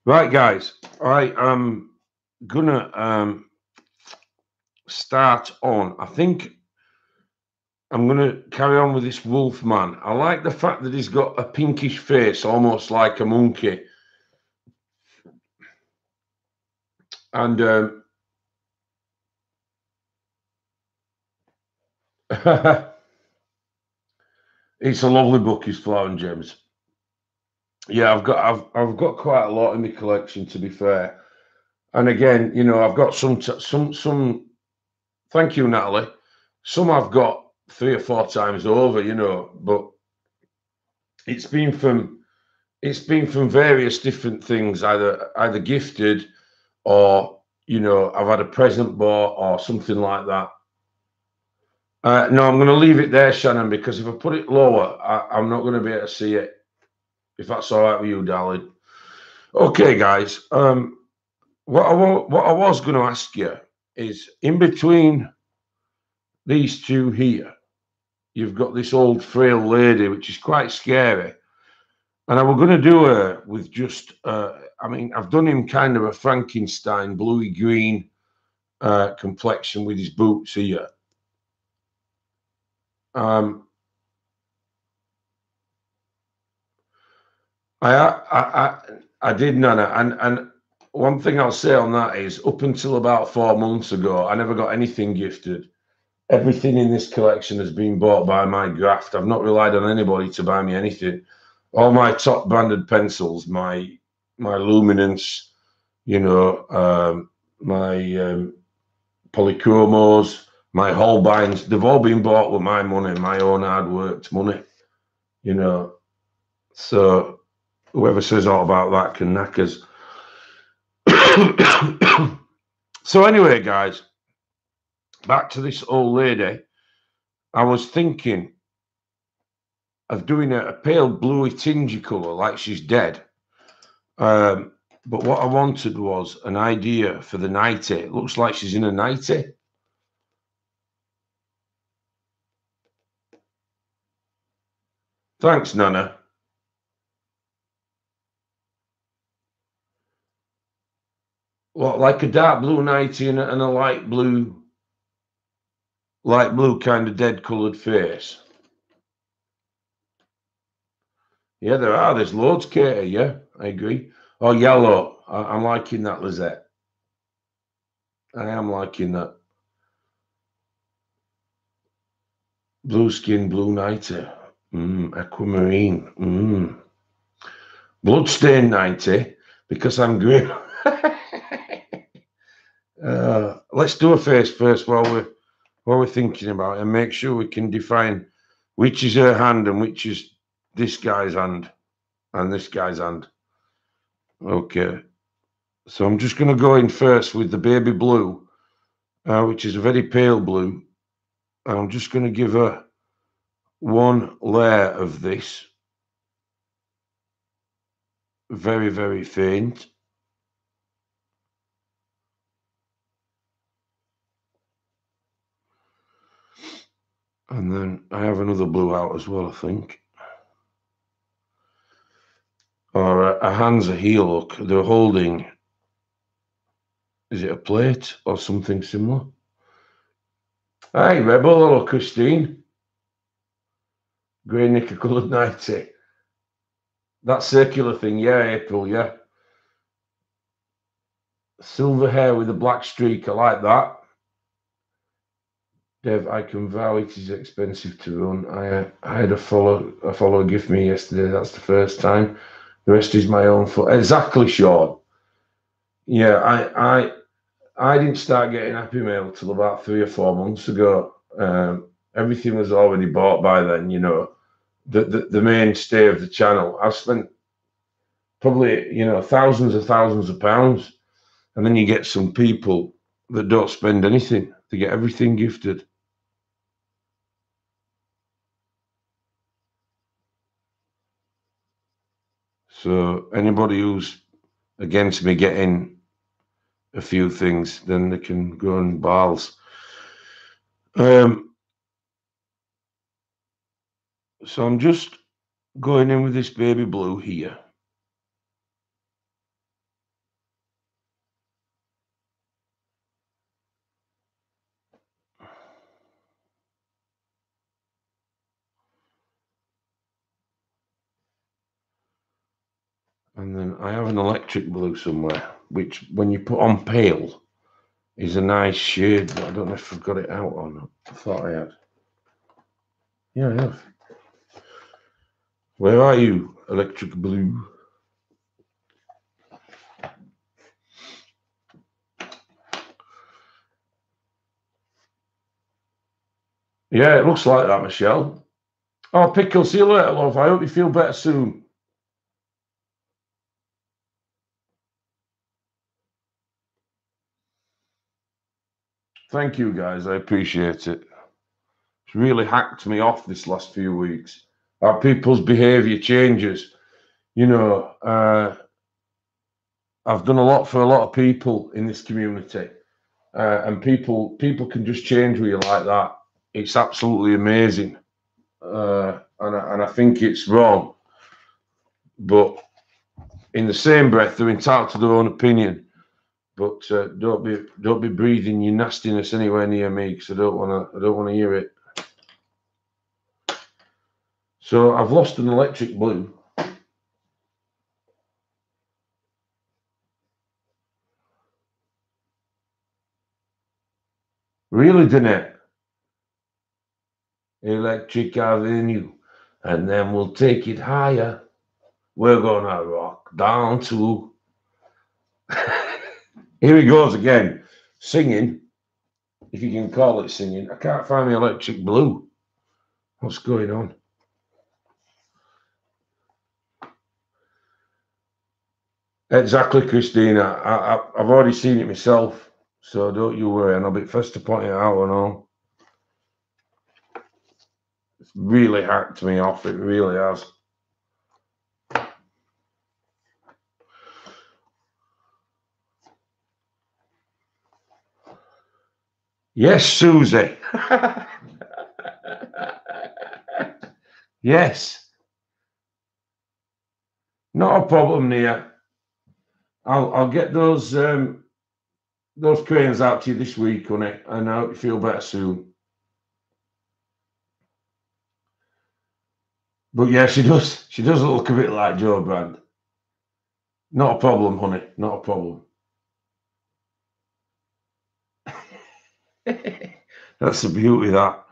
Right, guys. I am gonna start on. I think I'm gonna carry on with this wolf man. I like the fact that he's got a pinkish face, almost like a monkey. And it's a lovely book, his Flower and Gems. Yeah, I've got quite a lot in my collection, to be fair. And again, you know, I've got some. Thank you, Natalie. Some I've got 3 or 4 times over, you know, but it's been from various different things, either gifted or, you know, I've had a present bought or something like that. No, I'm going to leave it there, Shannon, because if I put it lower, I'm not going to be able to see it. If that's all right with you, darling. Okay, guys. What I was going to ask you is, in between these two here, you've got this old frail lady, which is quite scary. And I was going to do her with just, I mean, I've done him kind of a Frankenstein bluey green complexion with his boots here. I did, Nana, and one thing I'll say on that is, up until about 4 months ago, I never got anything gifted. Everything in this collection has been bought by my graft. I've not relied on anybody to buy me anything. All my top branded pencils, my luminance, you know, my polychromos, my Holbeins, they've all been bought with my money, my own hard worked money, you know. So whoever says all about that can knackers. So anyway, guys, back to this old lady. I was thinking of doing a pale bluey tingy colour, like she's dead. But what I wanted was an idea for the nightie. It looks like she's in a nightie. Thanks, Nana. What, like a dark blue 90 and a light blue kind of dead coloured face? Yeah, there are. There's loads, Katie. Yeah, I agree. Oh, yellow. I'm liking that, Lizette. I am liking that. Blue skin, blue 90. Aquamarine. Bloodstain 90, because I'm green. Let's do a face first while we're thinking about it, and make sure we can define which is her hand and which is this guy's hand and this guy's hand. Okay. So I'm just going to go in first with the baby blue, which is a very pale blue. And I'm just going to give her one layer of this. Very, very faint. And then I have another blue out as well, I think. Or her hands are here, look. They're holding, is it a plate or something similar? Hi, Rebel. Hello, Christine. Grey nickel coloured 90. That circular thing, yeah, April, yeah. Silver hair with a black streak, I like that. Dev, I can vow it is expensive to run. I had a follower gift me yesterday. That's the first time. The rest is my own fault. Exactly, Sean. Yeah, I didn't start getting Happy Mail till about 3 or 4 months ago. Everything was already bought by then, you know. The mainstay of the channel. I've spent probably, you know, thousands of pounds, and then you get some people that don't spend anything. They get everything gifted. So anybody who's against me getting a few things, then they can go on bars. So I'm just going in with this baby blue here. And then I have an electric blue somewhere, which when you put on pale is a nice shade, but I don't know if I've got it out or not. I thought I had. Yeah, I have. Where are you, electric blue? Yeah, it looks like that, Michelle. Oh, Pickle, see you later, love. I hope you feel better soon. Thank you, guys. I appreciate it. It's really hacked me off this last few weeks. How people's behaviour changes. You know, I've done a lot for a lot of people in this community, and people can just change with you like that. It's absolutely amazing, and I think it's wrong. But in the same breath, they're entitled to their own opinion. But don't be breathing your nastiness anywhere near me, because I don't want to hear it. So I've lost an electric blue. Really, Danette? Electric Avenue, and then we'll take it higher. We're gonna rock down to. Here he goes again, singing. If you can call it singing. I can't find the electric blue. What's going on? Exactly, Christina. I've already seen it myself, so don't you worry. And I'll be first to point it out and all. It's really hacked me off. It really has. Yes, Susie. Yes. Not a problem, Nia. I'll get those those cranes out to you this week, honey, and I hope you feel better soon. But yeah, she does. She does look a bit like Joe Brand. Not a problem, honey. Not a problem. That's the beauty of that.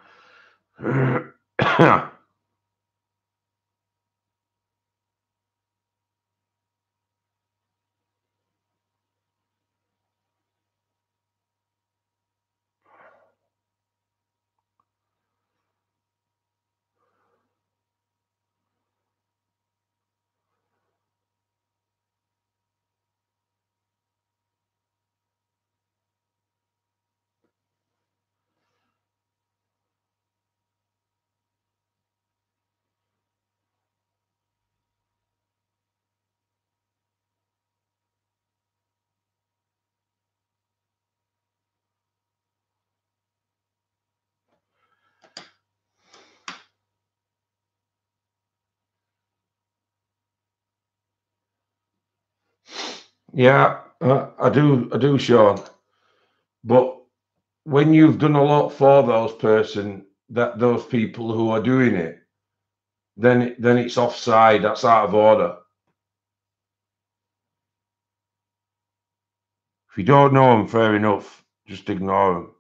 Yeah, I do, Sean. But when you've done a lot for those people who are doing it, then it's offside. That's out of order. If you don't know them, fair enough. Just ignore them.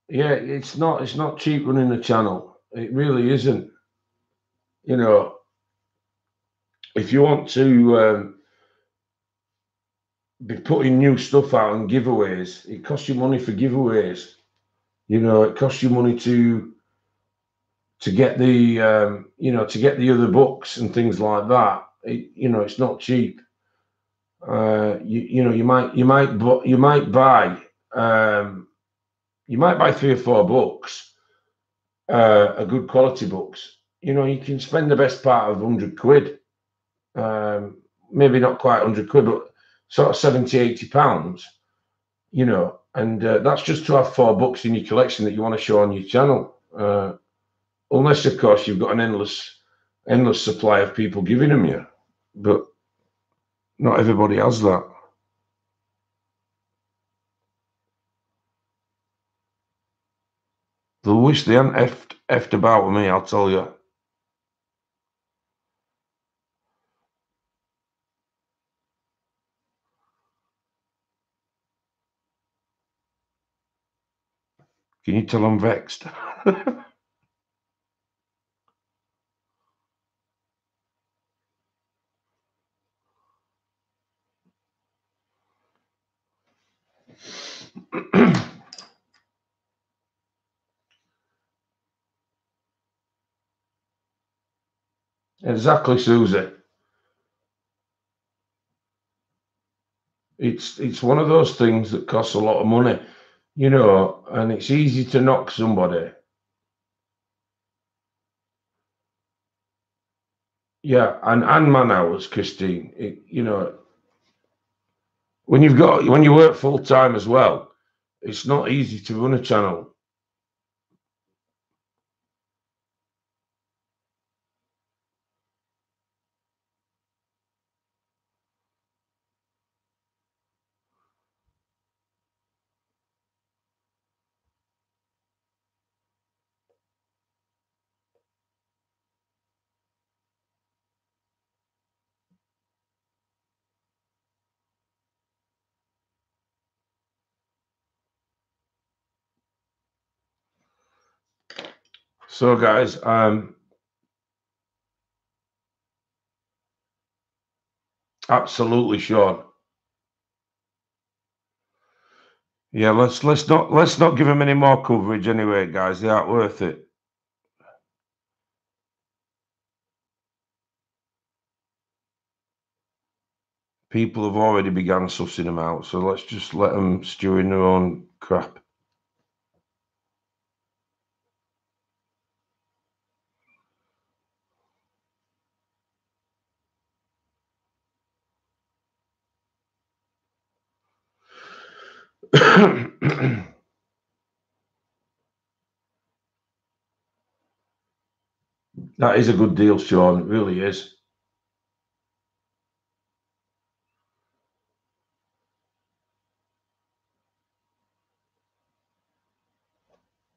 Yeah, it's not cheap running a channel. It really isn't. You know, if you want to be putting new stuff out and giveaways, it costs you money for giveaways. You know, it costs you money to get the to get the other books and things like that. It's not cheap. Um, you might buy 3 or 4 books, a good quality books. You can spend the best part of £100. Maybe not quite £100, but sort of 70, £80. And that's just to have 4 books in your collection that you want to show on your channel. Unless, of course, you've got an endless supply of people giving them you, but not everybody has that. They'll wish they hadn't effed about with me, I'll tell you. Can you tell I'm vexed? Exactly, Susie. It's one of those things that costs a lot of money, and it's easy to knock somebody. Yeah, and man hours, Christine. When you work full time as well, it's not easy to run a channel. So, guys, absolutely, Sean. Yeah, let's not give them any more coverage anyway, guys. They aren't worth it. People have already begun sussing them out, so let's just let them stew in their own crap. That is a good deal, Sean. It really is.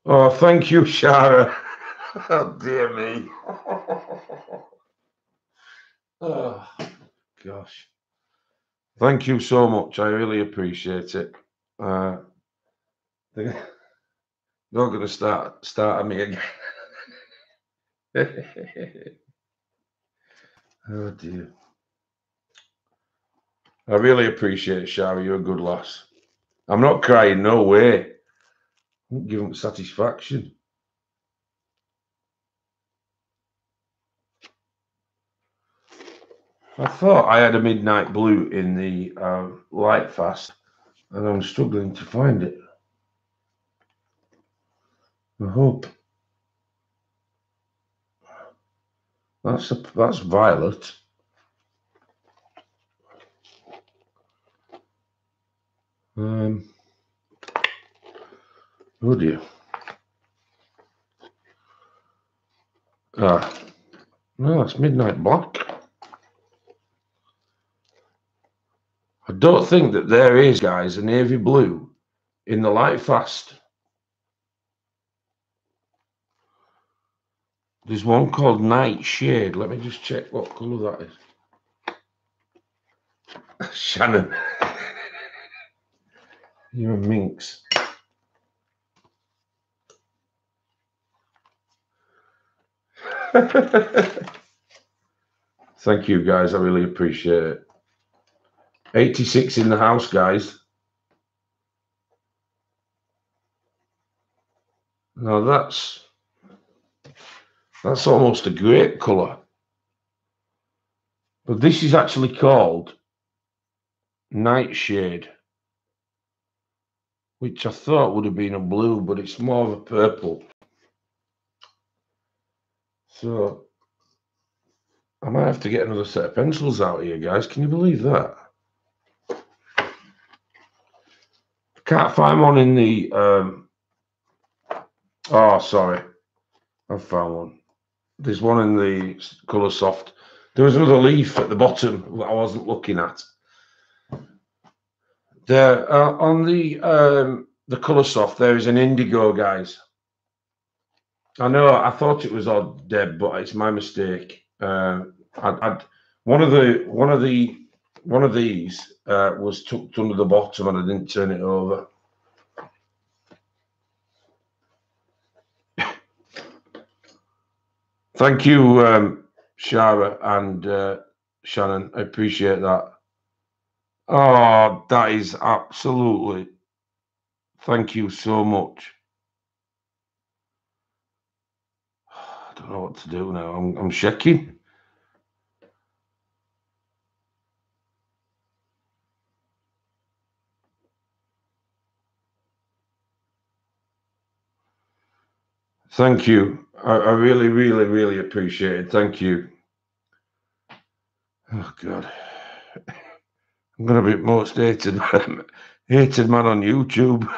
Oh, thank you, Shara. Oh, dear me. Oh, gosh. Thank you so much. I really appreciate it. They're not going to start at me again. Oh, dear. I really appreciate it, Shara. You're a good lass. I'm not crying, no way. I won't give them satisfaction. I thought I had a midnight blue in the light fast, and I'm struggling to find it. I hope that's violet. Oh dear. Ah, no, it's midnight black. I don't think that there is, guys, a navy blue in the light fast. There's one called Nightshade. Let me just check what colour that is. Shannon. You're a minx. Thank you, guys. I really appreciate it. 86 in the house, guys. Now that's almost a grape colour. But this is actually called Nightshade, which I thought would have been a blue, but it's more of a purple. So I might have to get another set of pencils out here, guys. Can you believe that? Can't find one in the... oh, sorry. I've found one. There's one in the Colour Soft. There was another leaf at the bottom that I wasn't looking at. There, on the Colour Soft, there is an indigo, guys. I know. I thought it was odd, Deb, but it's my mistake. One of these was tucked under the bottom, and I didn't turn it over. Thank you, Shara and Shannon. I appreciate that. Oh, that is absolutely. Thank you so much. I don't know what to do now. I'm shaking. Thank you. I really, really, really appreciate it. Thank you. Oh God, I'm gonna be most hated man on YouTube.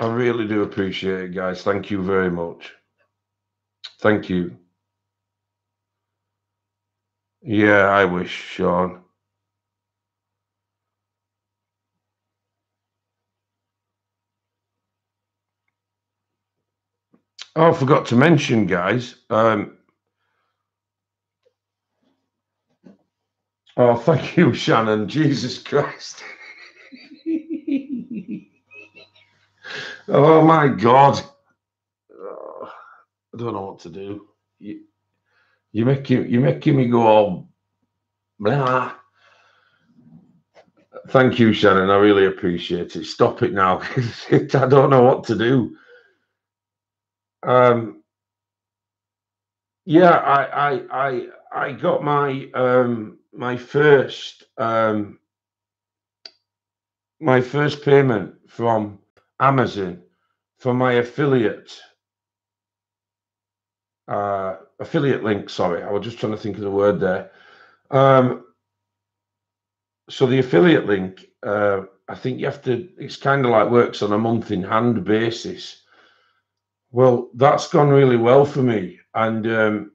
I really do appreciate it, guys. Thank you very much. Thank you. Yeah, I wish, Sean. Oh, I forgot to mention, guys. Oh, thank you, Shannon. Jesus Christ. Oh my God. Oh, I don't know what to do. You're making me go all blah. Thank you, Shannon. I really appreciate it. Stop it now. I don't know what to do. Yeah, I got my my first payment from Amazon for my affiliate link. Sorry, I was just trying to think of the word there. So the affiliate link, I think you have to, it's kind of like works on a month in hand basis. Well, that's gone really well for me. And,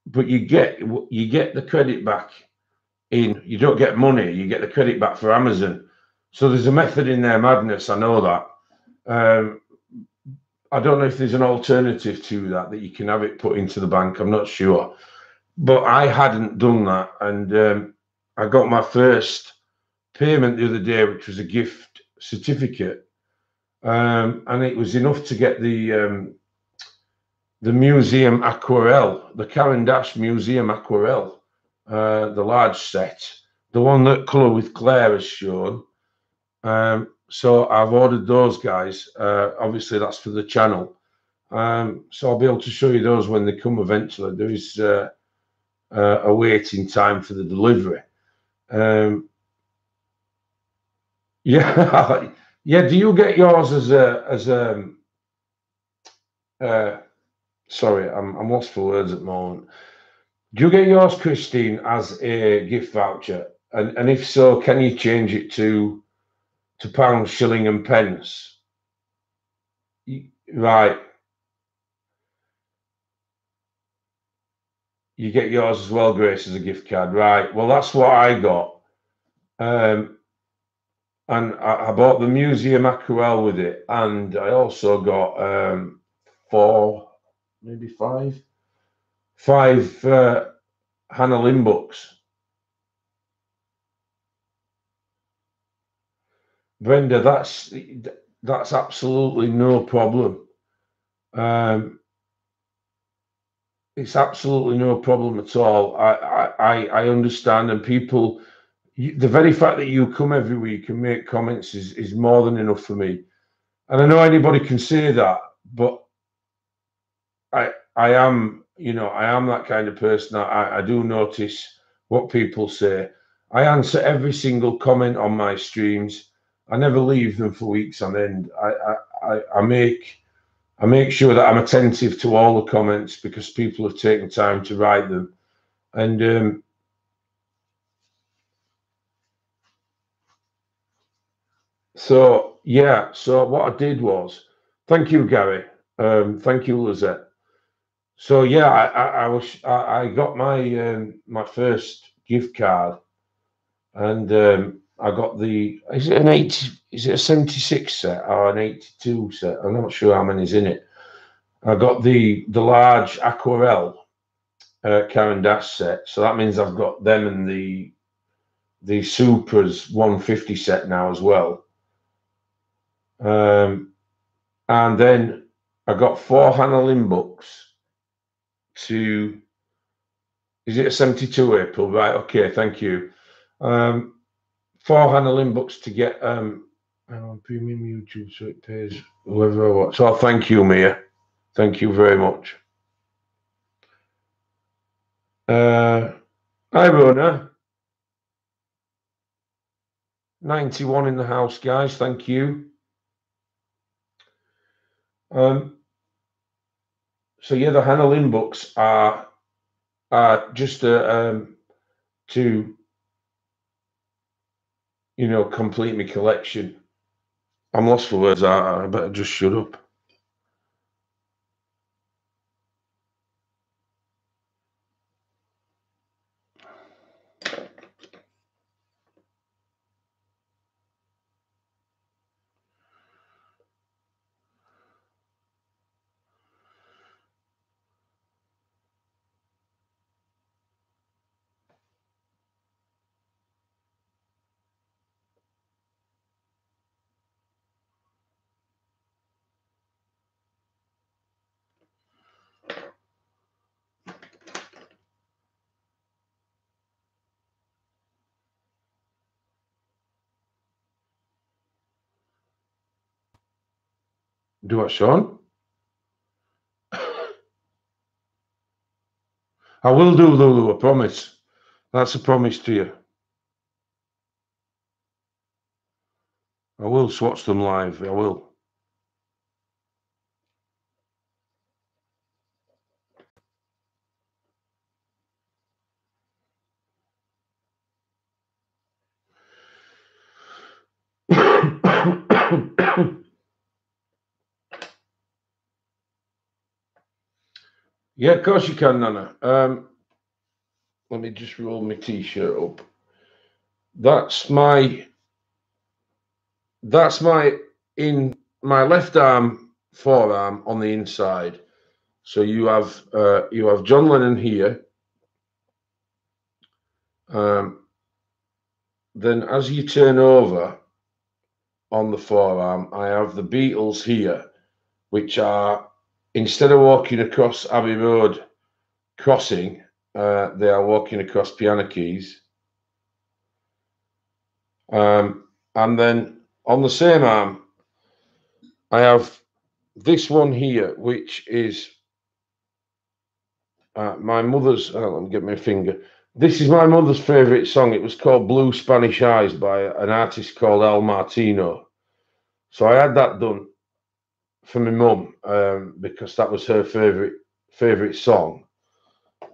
but you get the credit back you don't get money, you get the credit back for Amazon. So there's a method in their madness. I know that. I don't know if there's an alternative to that you can have it put into the bank. I'm not sure, but I hadn't done that. And, I got my first payment the other day, which was a gift certificate, and it was enough to get the museum aquarelle, the Caran d'Ache museum aquarelle, the large set, the one that Colour with Claire has shown. So I've ordered those, guys. Obviously that's for the channel, so I'll be able to show you those when they come eventually. There is a waiting time for the delivery. Yeah, yeah. Do you get yours as sorry, I'm lost for words at the moment. Do you get yours, Christine, as a gift voucher? And if so, can you change it to pounds, shilling, and pence? Right. You get yours as well, Grace, as a gift card. Right. Well, that's what I got. And I bought the museum aquarelle with it, and I also got 4, maybe 5 Hannah Lynn books. Brenda, that's absolutely no problem. It's absolutely no problem at all. I understand, and people, the very fact that you come every week and make comments is more than enough for me. And I know anybody can say that, but I am, I am that kind of person. I do notice what people say. I answer every single comment on my streams. I never leave them for weeks on end. I make sure that I'm attentive to all the comments because people have taken time to write them. And so, yeah, so what I did was, thank you, Gary. Thank you, Lizette. So yeah, I got my first gift card, and I got is it a 76 set or an 82 set? I'm not sure how many's in it. I got the large aquarelle Caran d'Ache set, so that means I've got them and the Supers 150 set now as well. And then I got 4 Hannah Lynn books is it a 72 April? Right, okay, thank you. 4 Hannah Lynn books to get I'm on premium YouTube, so it pays whoever I want. So thank you, Mia. Thank you very much. Hi, Rona. 91 in the house, guys. Thank you. So yeah, the Hannah Lynn books are just to complete my collection. I'm lost for words. I better just shut up. Do what, Sean? I will do, Lulu, I promise. That's a promise to you. I will swatch them live. I will. Yeah, of course you can, Nana. Let me just roll my t-shirt up. That's my in my left arm forearm on the inside. So you have John Lennon here. Then as you turn over on the forearm, I have the Beatles here, which are, instead of walking across Abbey Road crossing, they are walking across piano keys. And then on the same arm, I have this one here, which is my mother's. Let me get my finger. This is my mother's favourite song. It was called Blue Spanish Eyes by an artist called Al Martino. So I had that done for my mum because that was her favourite song.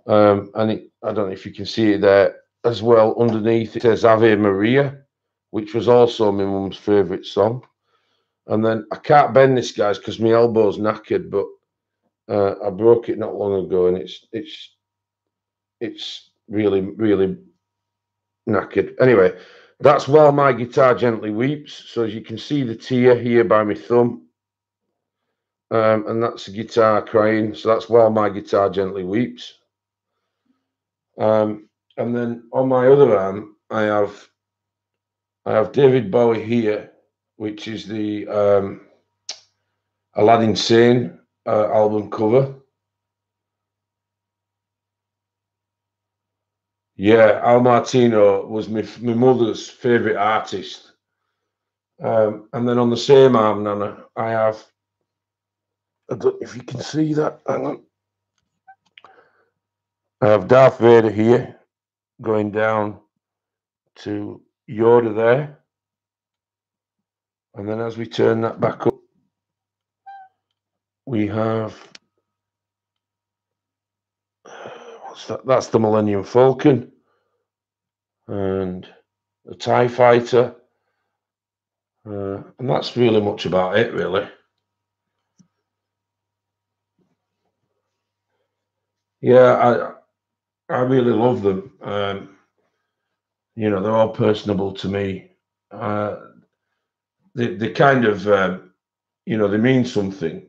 And I don't know if you can see it there as well. Underneath it says Ave Maria, which was also my mum's favourite song. And then I can't bend this, guys, because my elbow's knackered, but I broke it not long ago, and it's really, really knackered. Anyway, that's While My Guitar Gently Weeps. So as you can see the tear here by my thumb, and that's the guitar crying. So that's While My Guitar Gently Weeps. And then on my other arm, I have David Bowie here, which is the Aladdin Sane album cover. Yeah, Al Martino was my mother's favourite artist. And then on the same arm, Nana, I have, I don't know if you can see that, hang on. I have Darth Vader here, going down to Yoda there. And then as we turn that back up, we have, what's that? That's the Millennium Falcon and the TIE Fighter. And that's really much about it, really. Yeah, I really love them. You know, they're all personable to me. They kind of, you know, they mean something.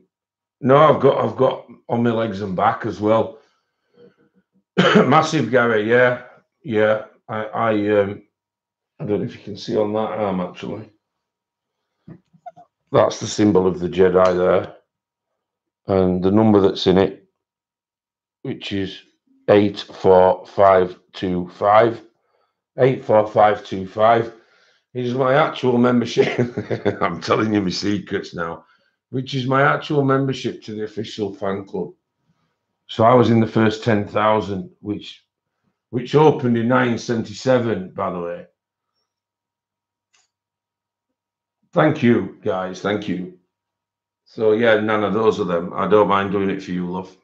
No, I've got on my legs and back as well. Massive, Gary. Yeah. I don't know if you can see on that arm actually. That's the symbol of the Jedi there, and the number that's in it, which is 84525. 84525 is my actual membership. I'm telling you my secrets now, which is my actual membership to the official fan club. So I was in the first 10,000, which opened in 1977, by the way. Thank you, guys. Thank you. So yeah, none of those are them. I don't mind doing it for you, love.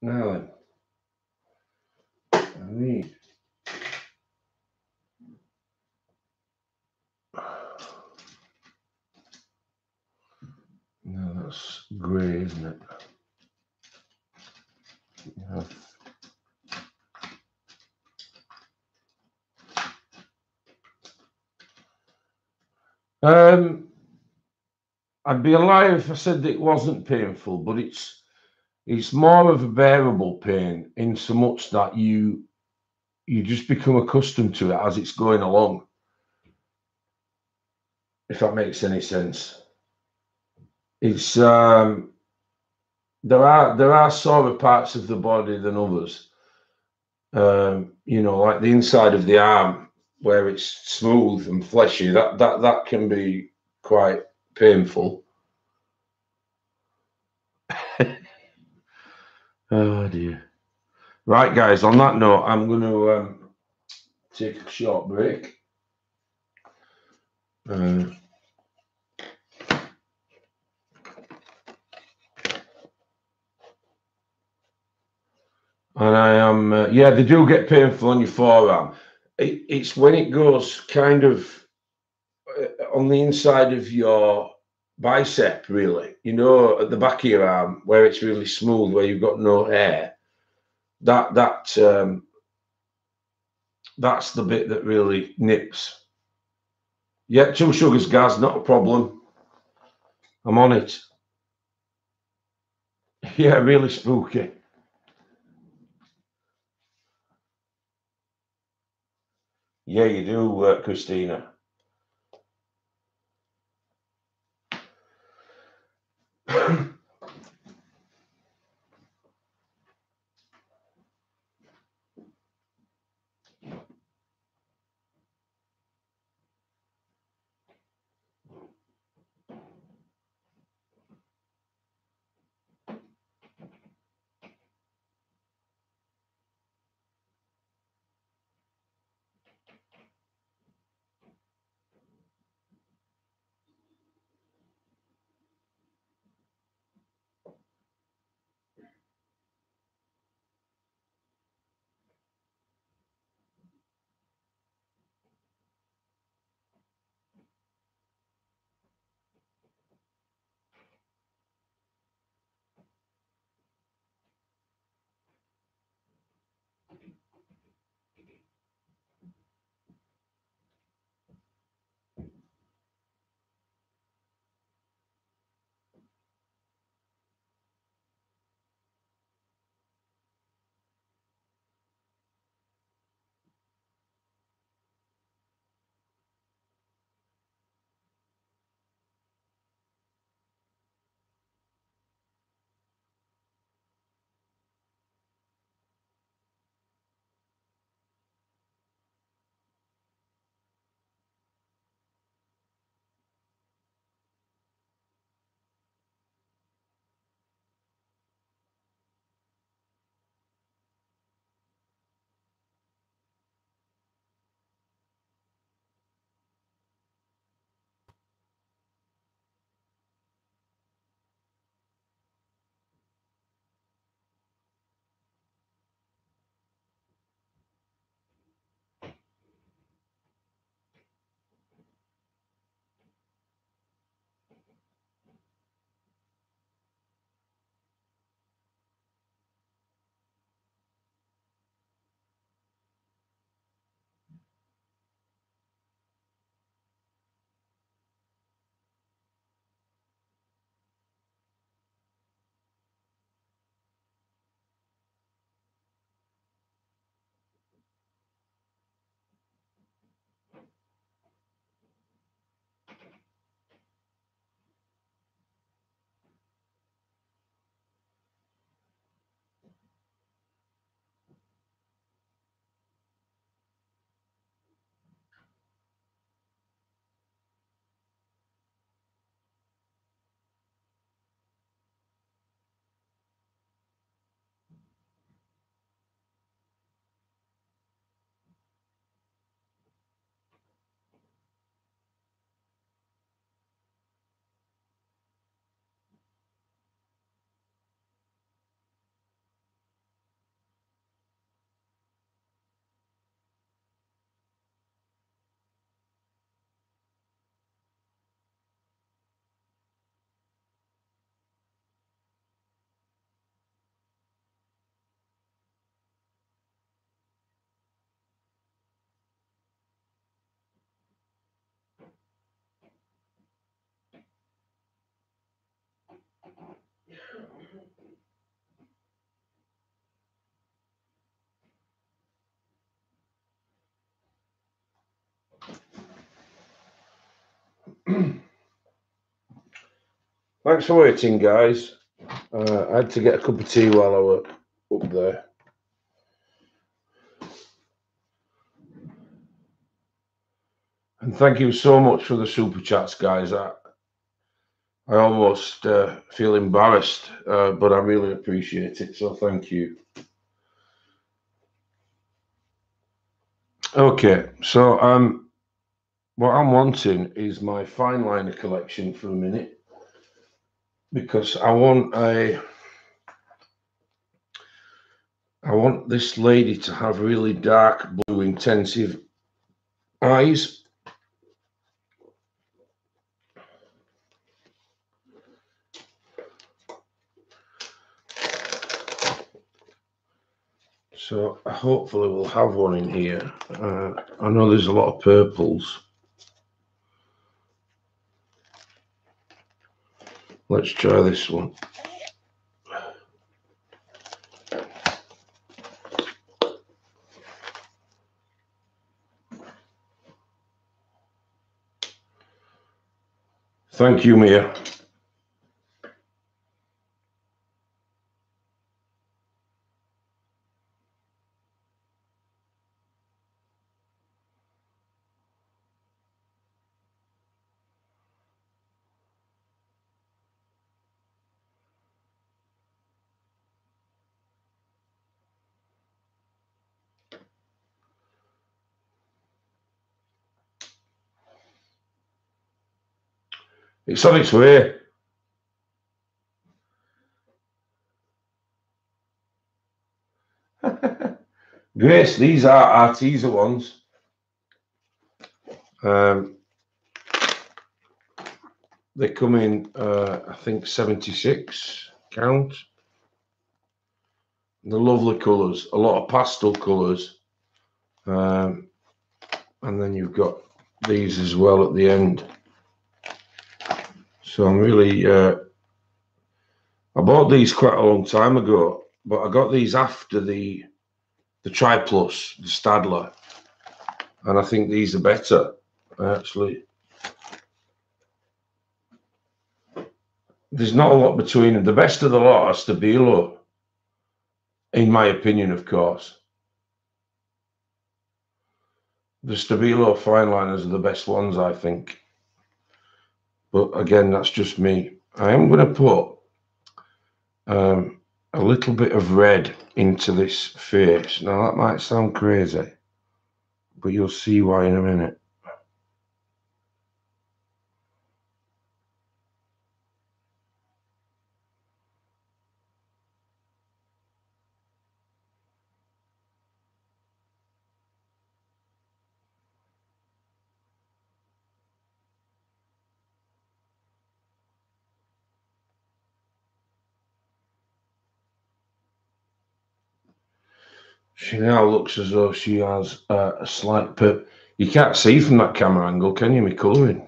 Now then, I need. No, that's grey, isn't it? Yeah. I'd be a liar if I said that it wasn't painful, but it's more of a bearable pain in so much that you just become accustomed to it as it's going along. If that makes any sense. It's there are sorer parts of the body than others. You know, like the inside of the arm where it's smooth and fleshy, that can be quite painful. Oh dear. Right, guys, on that note, I'm going to take a short break. And I am, yeah, they do get painful on your forearm. It's when it goes kind of on the inside of your bicep, really, you know, at the back of your arm, where it's really smooth, where you've got no hair. That's the bit that really nips. Yeah, 2 sugars, Gaz, not a problem. I'm on it. Yeah, really spooky. Yeah, you do, Christina. Thanks for waiting, guys. I had to get a cup of tea while I were up there. And thank you so much for the super chats, guys. I almost feel embarrassed, but I really appreciate it. So thank you. Okay, so what I'm wanting is my fine liner collection for a minute, because I want this lady to have really dark blue intensive eyes. So hopefully we'll have one in here. I know there's a lot of purples. Let's try this one. Thank you, Mia. It's on its way. Grace, these are Arteza ones. They come in, I think, 76 count. They're lovely colours, a lot of pastel colours. And then you've got these as well at the end. So I'm really, I bought these quite a long time ago, but I got these after the Triplus, the Stadler. And I think these are better, actually. There's not a lot between them. The best of the lot are Stabilo, in my opinion, of course. The Stabilo fine liners are the best ones, I think. But again, that's just me. I am going to put a little bit of red into this face. Now, that might sound crazy, but you'll see why in a minute. She now looks as though she has a slight purple. You can't see from that camera angle, can you, me colouring?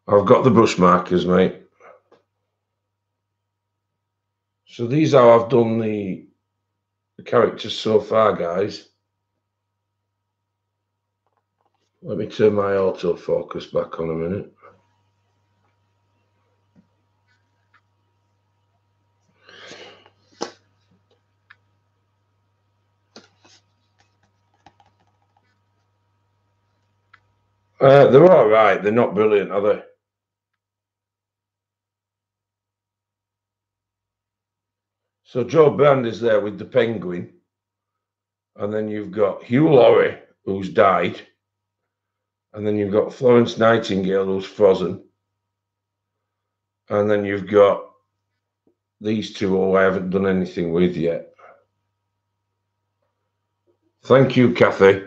I've got the brush markers, mate. So these are how I've done the characters so far, guys. Let me turn my autofocus back on a minute. They're all right. They're not brilliant, are they? So Joe Brand is there with the penguin. And then you've got Hugh Laurie, who's died. And then you've got Florence Nightingale, who's frozen. And then you've got these two who I haven't done anything with yet. Thank you, Kathy.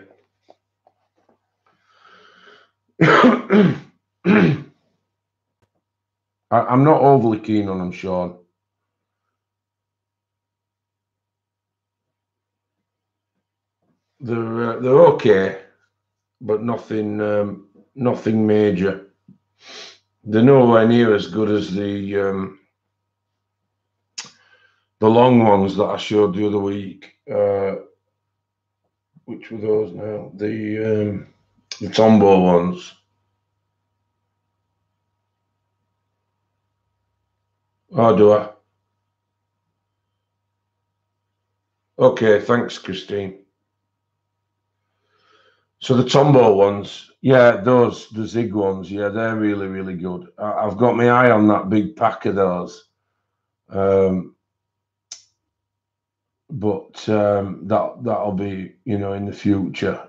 I'm not overly keen on them, Sean. They're okay, but nothing major. They're nowhere near as good as the long ones that I showed the other week. Which were those now? The Tombow ones. Oh, do I? Okay, thanks, Christine. So the Tombow ones, yeah, the Zig ones, yeah, they're really, really good. I've got my eye on that big pack of those. But that'll be, in the future.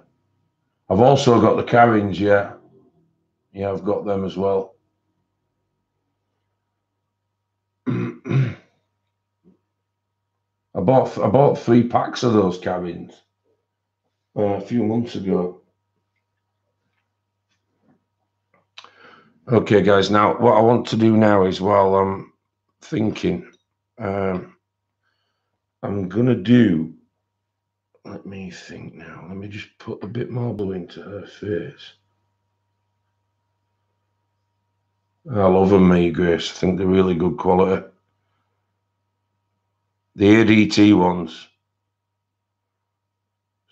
I've also got the Carrins, yeah. Yeah, I've got them as well. I bought 3 packs of those Carrins a few months ago. Okay, guys. Now, what I want to do now is, while I'm thinking, I'm gonna do. Let me think now. Let me just put a bit more blue into her face. I love them, me, Grace. I think they're really good quality. The ADT ones,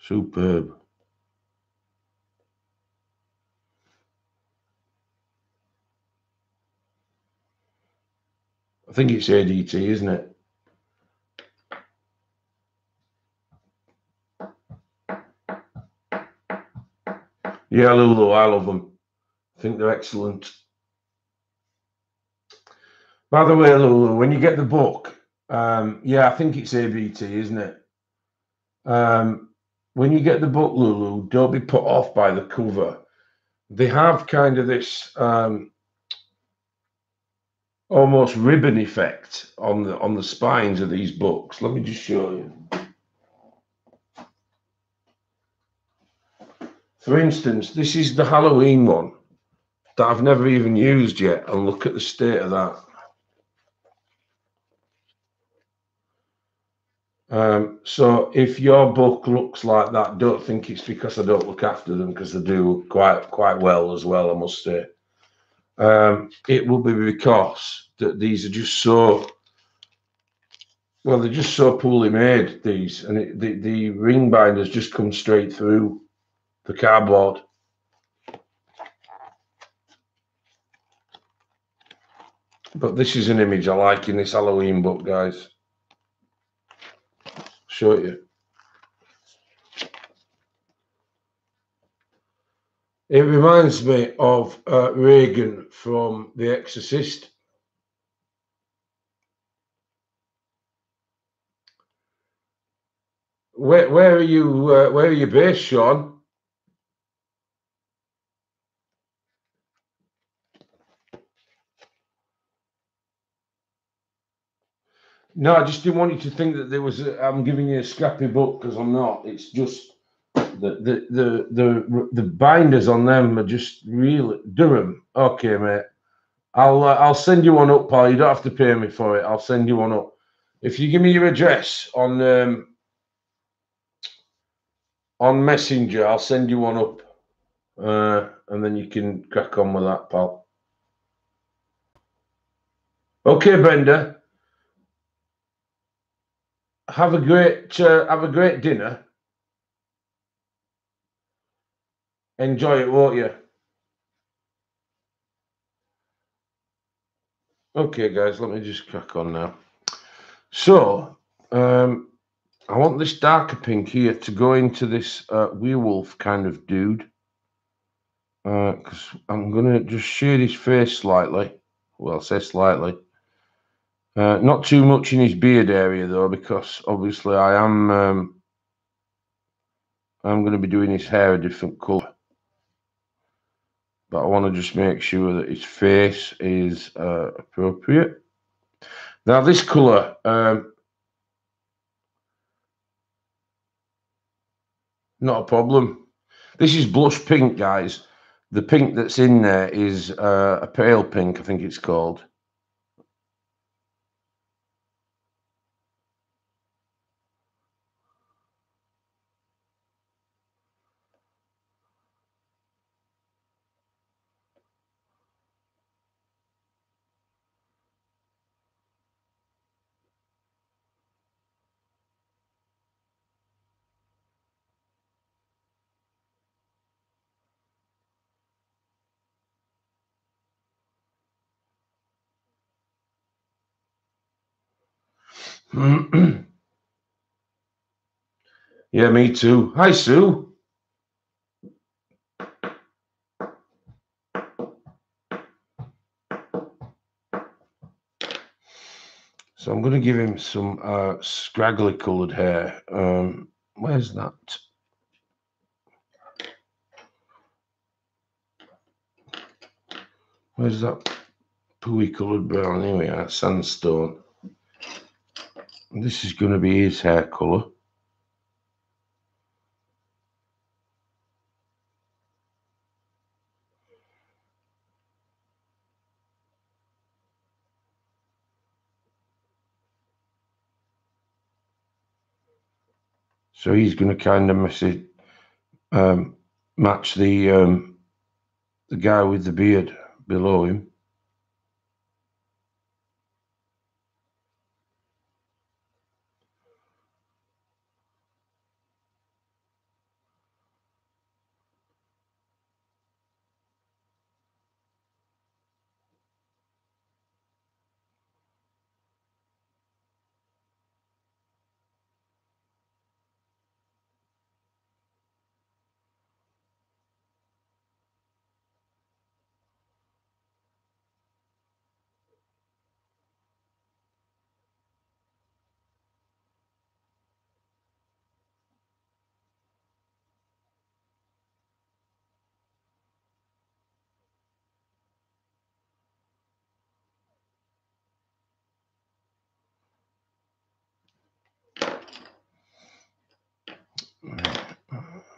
superb. I think it's ADT, isn't it? Yeah, Lulu, I love them. I think they're excellent. By the way, Lulu, when you get the book, yeah, I think it's ABT, isn't it? When you get the book, Lulu, don't be put off by the cover. They have kind of this almost ribbon effect on the spines of these books. Let me just show you. For instance, this is the Halloween one that I've never even used yet, and look at the state of that. So if your book looks like that, don't think it's because I don't look after them, because they do quite well as well, I must say. It will be because that these are just so well, they're just so poorly made, these, and the ring binders just come straight through the cardboard. But this is an image I like in this Halloween book, guys. Show it you. It reminds me of Reagan from The Exorcist. Where are you? Where are you based, Sean? No, I just didn't want you to think that there was. I'm giving you a scrappy book, because I'm not. It's just the binders on them are just really Durham. Okay, mate. I'll send you one up, pal. You don't have to pay me for it. I'll send you one up. If you give me your address on Messenger, I'll send you one up, and then you can crack on with that, pal. Okay, Brenda. Have a great dinner. Enjoy it, won't you? Okay, guys. Let me just crack on now. So, I want this darker pink here to go into this werewolf kind of dude, because I'm gonna just shade his face slightly. Well, I say slightly. Not too much in his beard area though, because obviously I'm going to be doing his hair a different colour. But I want to just make sure that his face is appropriate. Now this colour, not a problem. This is blush pink, guys. The pink that's in there is a pale pink, I think it's called. Yeah, me too. Hi, Sue. So I'm going to give him some scraggly coloured hair. Where's that? Where's that pooey coloured brown? Here we are, sandstone. And this is going to be his hair colour. So he's going to kind of match the guy with the beard below him.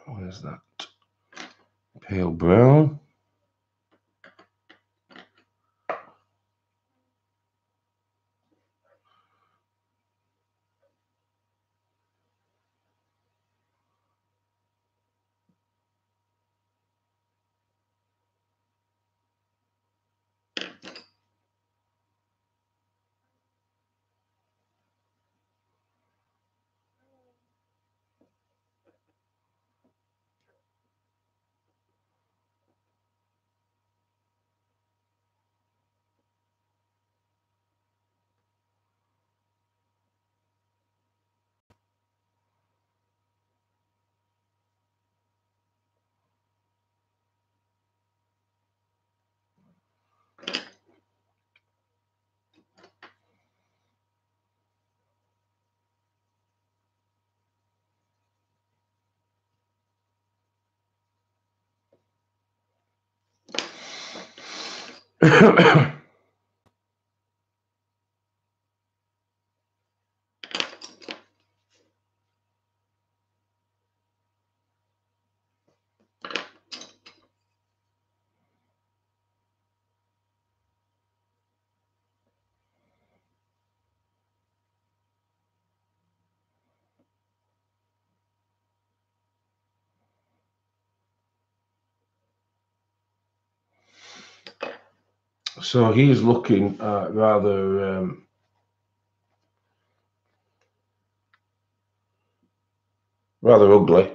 Where's that? Pale brown. So he's looking rather ugly.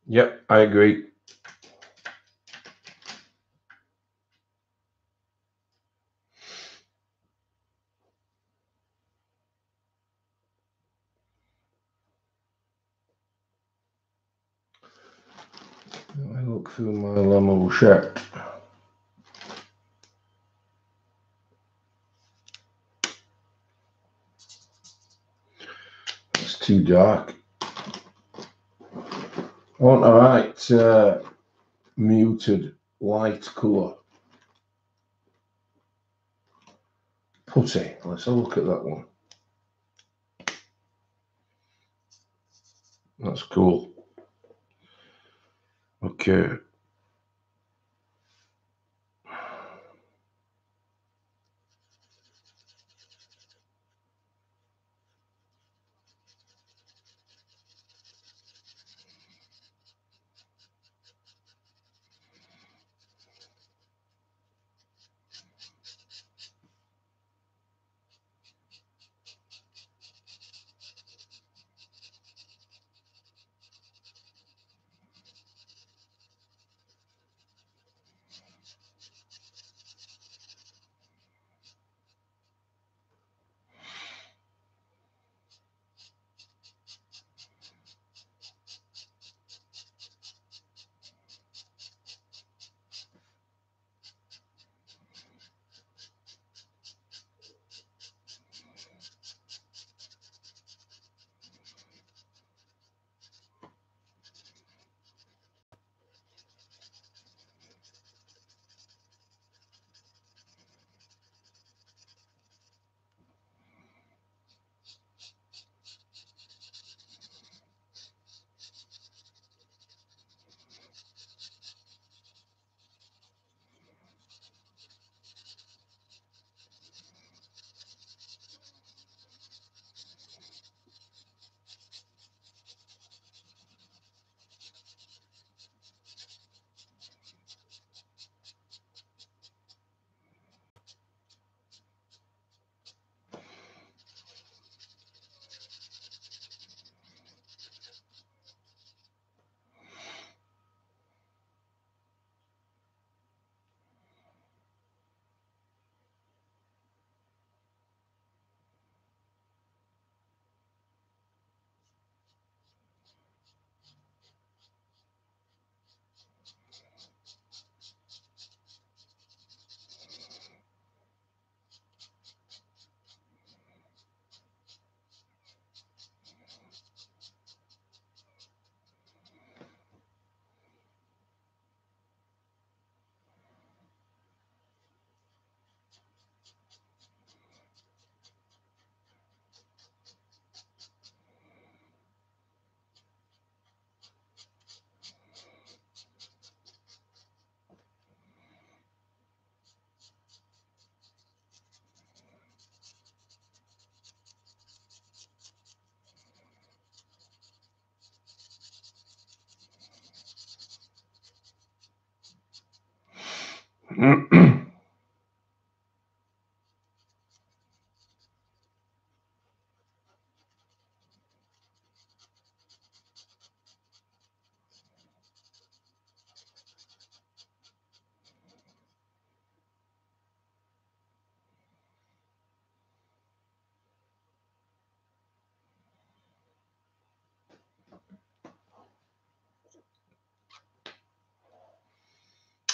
Yep, I agree. look through my Lamo shirt. It's too dark. I want a right muted light colour. Putty. Let's have a look at that one. That's cool. Okay.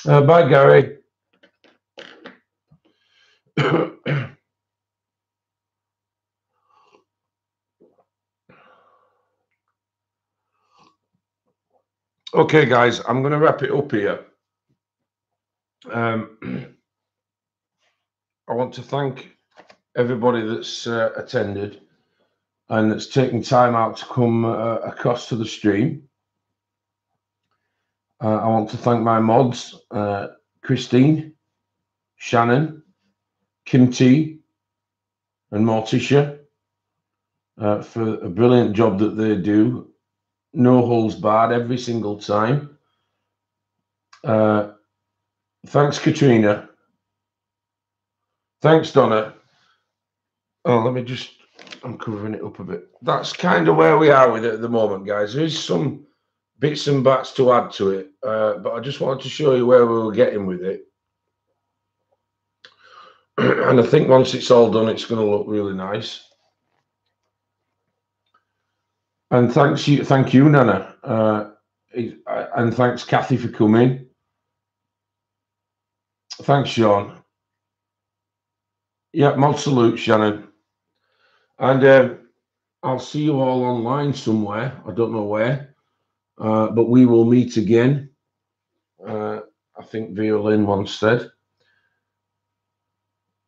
Bye, Gary. Okay, guys, I'm going to wrap it up here. I want to thank everybody that's attended and that's taken time out to come across to the stream. I want to thank my mods, Christine, Shannon, Kim T, and Morticia for a brilliant job that they do. No holes barred every single time. Thanks, Katrina. Thanks, Donna. Oh, let me just, I'm covering it up a bit. That's kind of where we are with it at the moment, guys. There is some bits and bats to add to it, but I just wanted to show you where we were getting with it. And I think once it's all done, it's going to look really nice. And thank you, Nana. And thanks, Kathy, for coming. Thanks, Sean. Yeah, mod salute, Shannon. And I'll see you all online somewhere. I don't know where, but we will meet again. I think Violin once said.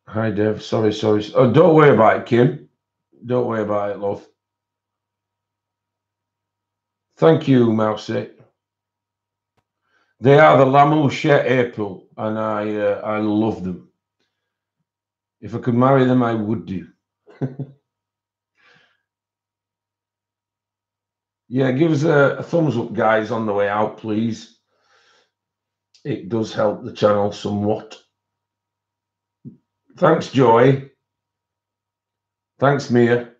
Hi, Dev. Sorry. Oh, don't worry about it, Kim. Don't worry about it, love. Thank you, Mousy. They are the La Mouchette April, and I love them. If I could marry them, I would do. Yeah, give us a thumbs up, guys, on the way out, please. It does help the channel somewhat. Thanks, Joy. Thanks, Mia.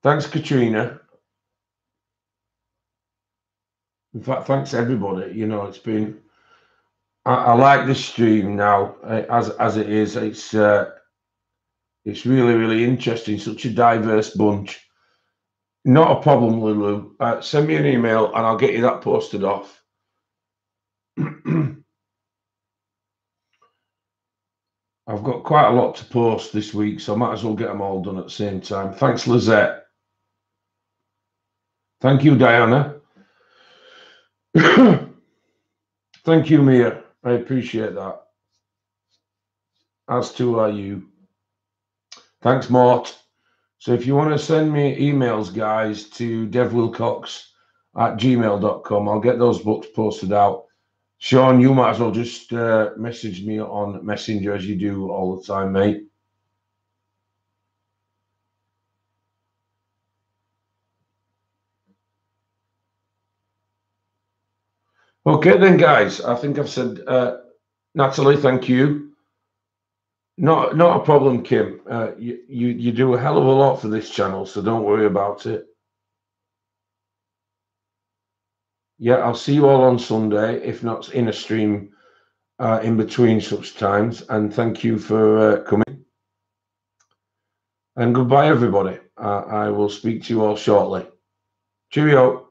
Thanks, Katrina. In fact, thanks everybody. You know, it's been. I like this stream now as it is. It's really, really interesting. Such a diverse bunch. Not a problem, Lulu. Send me an email and I'll get you that posted off. I've got quite a lot to post this week, so I might as well get them all done at the same time. Thanks, Lizette. Thank you, Diana. Thank you, Mia. I appreciate that. As too are you. Thanks, Mort. So if you want to send me emails, guys, to devwilcox@gmail.com, I'll get those books posted out. Sean, you might as well just message me on Messenger as you do all the time, mate. Okay then, guys. I think I've said, Natalie, thank you. Not a problem, Kim. You do a hell of a lot for this channel, so don't worry about it. Yeah, I'll see you all on Sunday, if not in a stream in between such times. And thank you for coming. And goodbye, everybody. I will speak to you all shortly. Cheerio.